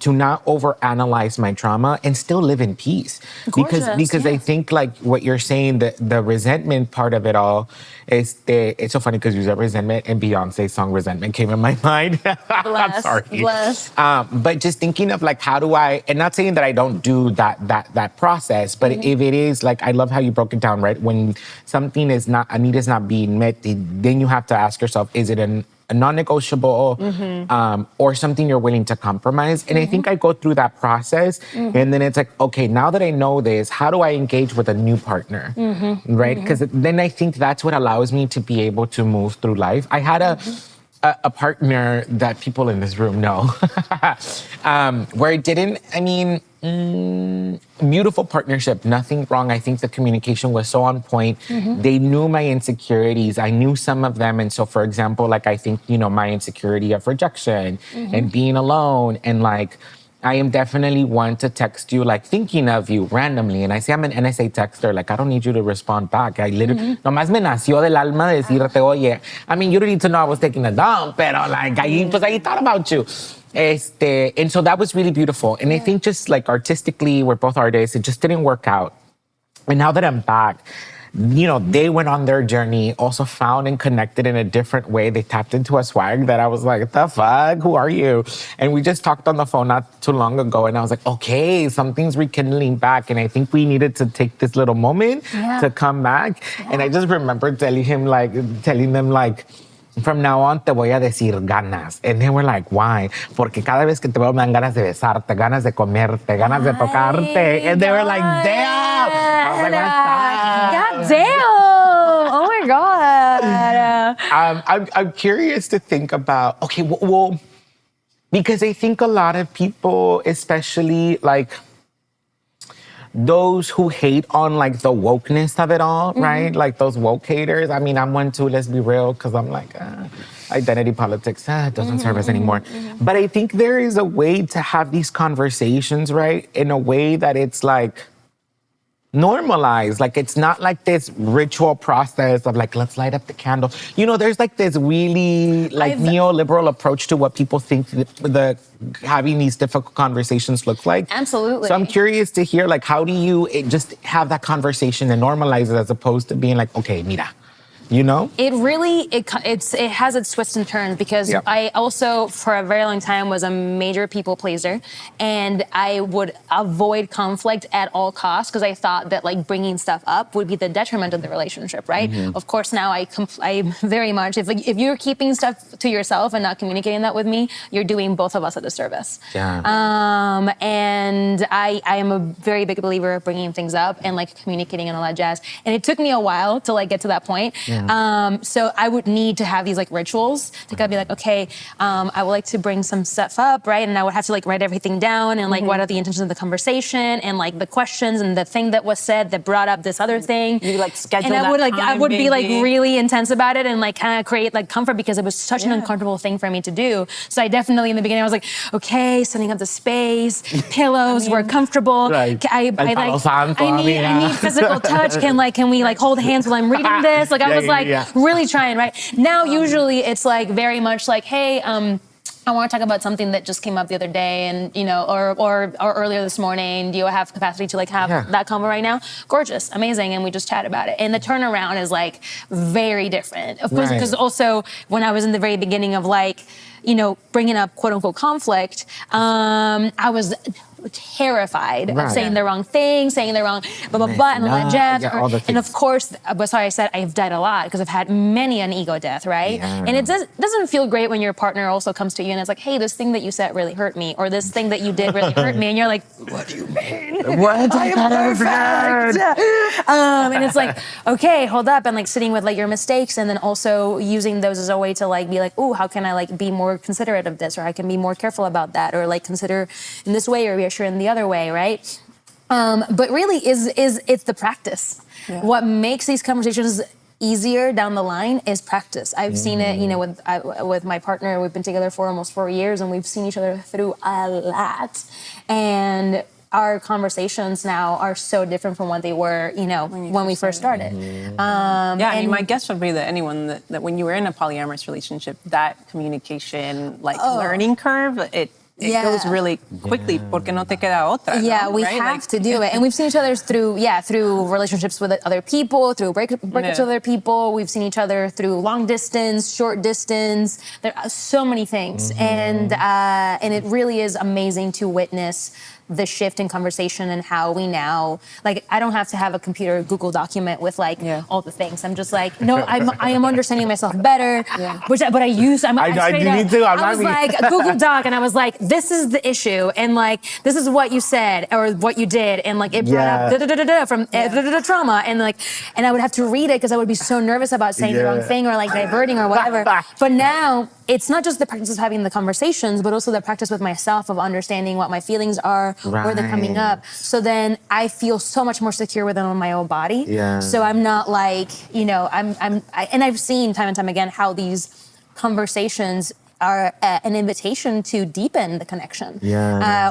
to not overanalyze my trauma and still live in peace. Because I think like what you're saying, the resentment part of it all is it's so funny because you said resentment and Beyonce's song Resentment came in my mind. I'm sorry. Bless. But just thinking of like, how do I, and not saying that I don't do that process, but if it is like, I love how you broke it down, right? When something is not, a need is not being met, then you have to ask yourself, is it a non-negotiable or something you're willing to compromise? And I think I go through that process and then it's like, okay, now that I know this, how do I engage with a new partner, right? Because then I think that's what allows me to be able to move through life. I had a partner that people in this room know where it didn't, I mean, beautiful partnership, nothing wrong. I think the communication was so on point. They knew my insecurities. I knew some of them. And so, for example, like I think, you know, my insecurity of rejection and being alone, and like, I am definitely one to text you, like thinking of you randomly. And I say I'm an NSA texter, like I don't need you to respond back. I literally, nomás me nació del alma decirte, oye, I mean, you don't need to know I was taking a dump, pero like, I thought about you. And so that was really beautiful. And I think just like artistically, we're both artists, it just didn't work out. And now that I'm back, you know, they went on their journey, also found and connected in a different way. They tapped into a swag that I was like, the fuck, who are you? And we just talked on the phone not too long ago. And I was like, okay, something's rekindling back. And I think we needed to take this little moment to come back. And I just remember telling them like, from now on te voy a decir ganas. And they were like, why? Porque cada vez que te veo me dan ganas de besarte, ganas de comerte, ganas de tocarte. And they were like, damn! I was like, God damn! Oh my God. I'm curious to think about, okay, well, because I think a lot of people, especially like those who hate on like the wokeness of it all, right? Like those woke haters. I mean, I'm one too, let's be real, because I'm like, identity politics doesn't serve us anymore. But I think there is a way to have these conversations, right? In a way that it's like normalized. Like it's not like this ritual process of like, let's light up the candle. You know, there's like this really like neoliberal approach to what people think the having these difficult conversations look like. Absolutely. So I'm curious to hear like, how do you just have that conversation and normalize it as opposed to being like, okay, mira. You know? It really, it has its twists and turns because I also, for a very long time, was a major people pleaser. And I would avoid conflict at all costs because I thought that like bringing stuff up would be the detriment of the relationship, right? Of course, now I very much, if you're keeping stuff to yourself and not communicating that with me, you're doing both of us a disservice. And I am a very big believer of bringing things up and like communicating and all that jazz. And it took me a while to like get to that point. So I would need to have these like rituals to kind of be like, okay, I would like to bring some stuff up, right? And I would have to like write everything down and like what are the intentions of the conversation and like the questions and the thing that was said that brought up this other thing. You like schedule and I would be like baby. really intense about it and like kind of create like comfort because it was such an uncomfortable thing for me to do. So I definitely in the beginning I was like, okay, setting up the space, pillows, we're comfortable. Right. I need physical touch. Can we like hold hands while I'm reading this? Like I was really trying, right? Now, usually it's like very much like, hey, I want to talk about something that just came up the other day and, you know, or earlier this morning. Do you have capacity to like have that convo right now? Gorgeous, amazing. And we just chat about it. And the turnaround is like very different. Of course, because also when I was in the very beginning of like, you know, bringing up quote unquote conflict, I was terrified of Right. saying the wrong thing, saying the wrong blah, blah, blah, and all that jazz. Yeah, all the And of things. course, but sorry, I said I've died a lot because I've had many an ego death, right? Yeah. And it doesn't feel great when your partner also comes to you and it's like, hey, this thing that you said really hurt me, or this thing that you did really hurt me. And you're like, what do you mean? What? I am perfect. And it's like, okay, hold up. And like sitting with like your mistakes and then also using those as a way to like be like, oh, how can I like be more considerate of this? Or I can be more careful about that, or like consider in this way or reassure in the other way, right? But really it's the practice. Yeah. What makes these conversations easier down the line is practice. I've seen it, you know, with my partner. We've been together for almost 4 years and we've seen each other through a lot. And our conversations now are so different from what they were, you know, when we first started. Yeah, I mean, my guess would be that anyone that when you were in a polyamorous relationship, that communication, like learning curve, it goes really quickly. Porque no te queda otra. Yeah, no? we Right? have to do it. And we've seen each other through relationships with other people, through breakups with other people. We've seen each other through long distance, short distance. There are so many things. And it really is amazing to witness the shift in conversation and how we now, like, I don't have to have a computer Google document with like all the things. I'm just like, no, I am understanding myself better. Yeah. But I use, I straight you up, need to. I was like, Google Doc, and I was like, this is the issue, and like, this is what you said or what you did, and like, it brought up from trauma, and like, and I would have to read it because I would be so nervous about saying the wrong thing or like diverting or whatever. But now it's not just the practice of having the conversations, but also the practice with myself of understanding what my feelings are, where they're coming up. So then I feel so much more secure within my own body. Yeah. So I'm not like, you know, and I've seen time and time again how these conversations are an invitation to deepen the connection,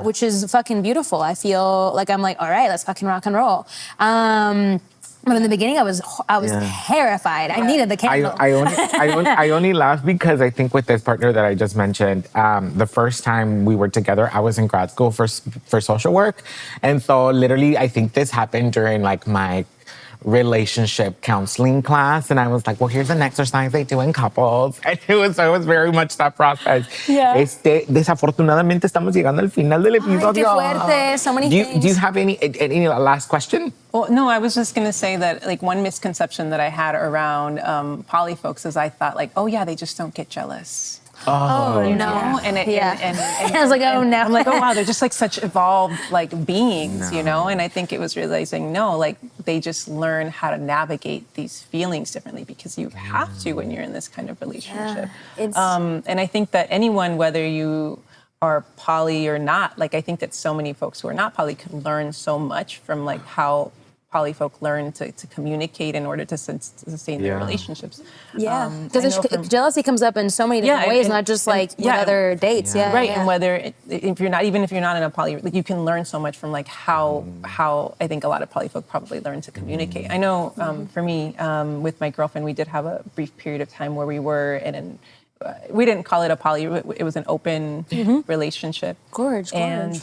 which is fucking beautiful. I feel like I'm like, all right, let's fucking rock and roll. But in the beginning, I was terrified. I needed the candle. I only laugh because I think with this partner that I just mentioned, the first time we were together, I was in grad school for social work. And so literally, I think this happened during like my relationship counseling class. And I was like, well, here's an exercise they do in couples. And it was very much that process. Yeah. Desafortunadamente estamos llegando al final del episodio. Ay, qué fuerte. So many things. Do you have any last question? Well, no, I was just going to say that like one misconception that I had around poly folks is I thought like, oh yeah, they just don't get jealous. Oh, You no. know? And I was like, oh no. I'm like, oh wow, they're just like such evolved like beings, you know? And I think it was realizing, no, like they just learn how to navigate these feelings differently because you have to when you're in this kind of relationship. And I think that anyone, whether you are poly or not, like I think that so many folks who are not poly could learn so much from like how poly folk learn to communicate in order to sustain their relationships. Yeah, because jealousy comes up in so many different ways, not just like with other dates. Yeah, right. And whether if you're not in a poly, like you can learn so much from like how I think a lot of poly folk probably learn to communicate. I know for me, with my girlfriend, we did have a brief period of time where we were we didn't call it a poly. It was an open relationship. Gorge. And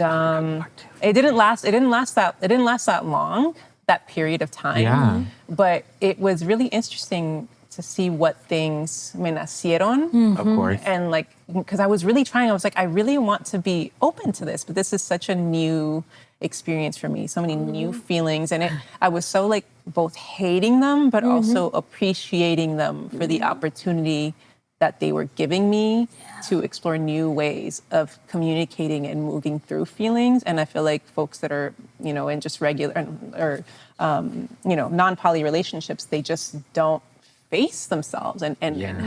it didn't last that long. That period of time. Yeah. But it was really interesting to see what things me nacieron. Of course. And like, because I was really trying, I was like, I really want to be open to this, but this is such a new experience for me, so many new feelings. And I was so like both hating them, but also appreciating them for the opportunity that they were giving me to explore new ways of communicating and moving through feelings. And I feel like folks that are, you know, in just regular or, you know, non-poly relationships, they just don't face themselves and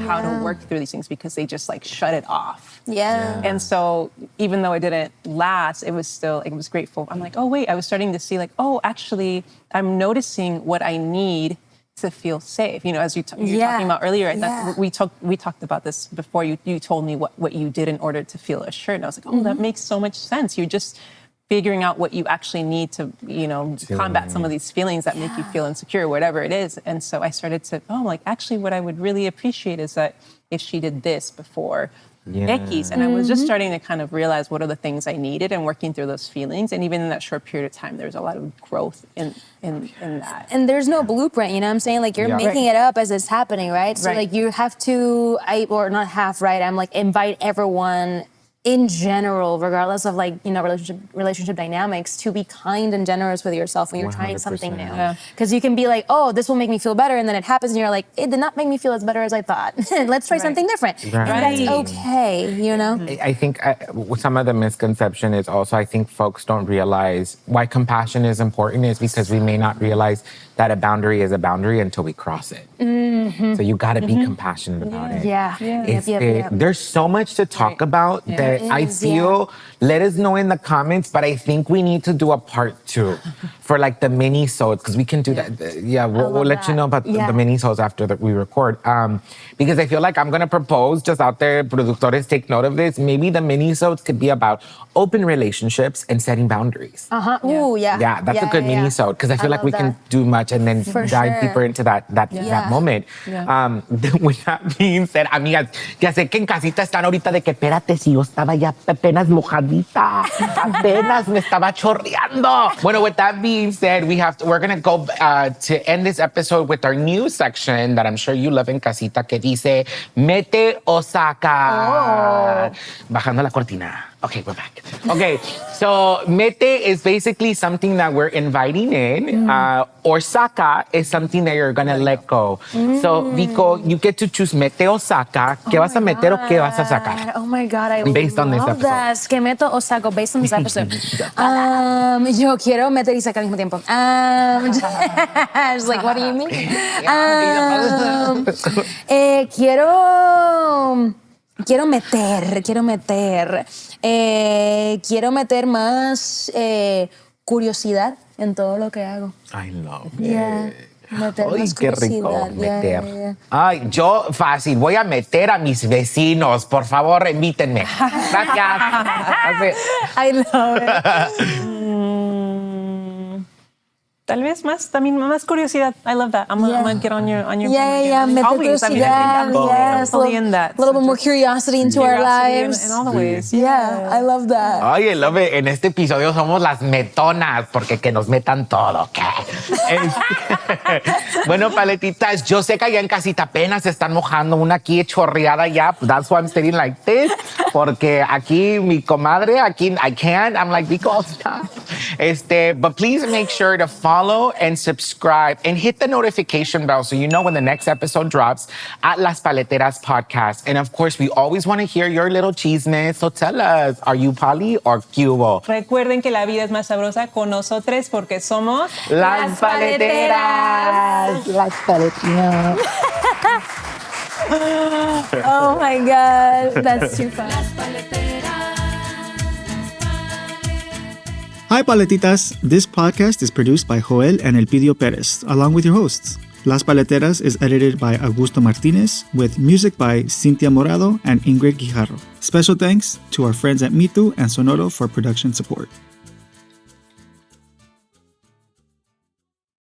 how to work through these things because they just like shut it off. Yeah. And so even though it didn't last, it was grateful. I'm like, oh wait, I was starting to see like, oh, actually I'm noticing what I need to feel safe. You know, as you're talking about earlier, I thought we talked about this before. You told me what you did in order to feel assured. And I was like, oh, that makes so much sense. You're just figuring out what you actually need to, you know, combat some of these feelings that make you feel insecure, whatever it is. And so I started to, like, actually what I would really appreciate is that if she did this before X, and I was just starting to kind of realize what are the things I needed and working through those feelings. And even in that short period of time, there was a lot of growth in that. And there's no blueprint, you know what I'm saying? Like you're making it up as it's happening, right? So like you have to, I'm like invite everyone in general, regardless of like, relationship dynamics, to be kind and generous with yourself when you're trying something new. 100%. Because you can be like, oh, this will make me feel better. And then it happens and you're like, it did not make me feel as better as I thought. Let's try something different. Right. And that's okay, I think some of the misconception is also, I think folks don't realize why compassion is important is because we may not realize that a boundary is a boundary until we cross it. So you got to be compassionate about it. There's so much to talk about that I feel, let us know in the comments, but I think we need to do a part 2 for like the mini-sodes, because we can do that. We'll let you know about the mini-sodes after that we record. Because I feel like I'm going to propose, just out there, productores, take note of this, maybe the mini-sodes could be about open relationships and setting boundaries. Yeah, that's a good mini-sode, because I feel like we can do much and then dive deeper into that moment. With that being said, amigas, ya sé que en casita están ahorita de que espérate, si yo estaba ya apenas mojadita, apenas me estaba chorreando. Bueno, with that being said, we're gonna go to end this episode with our new section that I'm sure you love en casita, que dice Mete o Saca. Bajando la cortina. Okay, we're back. Okay, so Mete is basically something that we're inviting in, or Saca is something that you're gonna let go. So, Vico, you get to choose Mete o Saca. ¿Qué vas a meter o qué vas a sacar? Oh my God, I based on this love episode. that. ¿Qué meto o saco based on this episode? Yo quiero meter y sacar al mismo tiempo. I was like, what do you mean? Quiero meter más curiosidad en todo lo que hago. I love it. Yeah. Meter Ay, más qué rico, curiosidad. meter. Ay, yo fácil, voy a meter a mis vecinos. Por favor, invítenme. Gracias. I love it. Tal vez también más curiosidad. I love that. I'm gonna get on your Meter curiosidad. Yes, a little bit more curiosity into our lives. In all the ways. Yeah, I love that. Ay, I love it. En este episodio somos las metonas, porque que nos metan todo, ¿qué? Bueno, paletitas, yo sé que allá en casita apenas se están mojando, una aquí chorreada ya. That's why I'm sitting like this, porque aquí mi comadre, aquí I can't. I'm like, Vico, stop. But please make sure to follow and subscribe and hit the notification bell so you know when the next episode drops at Las Paleteras Podcast. And of course, we always want to hear your little chisme. So tell us, are you poly or cubo? Recuerden que la vida es más sabrosa con nosotros porque somos Las Paleteras. Las Paleteras. Oh my God, that's too fun. Hi, Paletitas. This podcast is produced by Joel and Elpidio Perez, along with your hosts. Las Paleteras is edited by Augusto Martinez, with music by Cintia Morado and Ingrid Guijarro. Special thanks to our friends at Mitu and Sonoro for production support.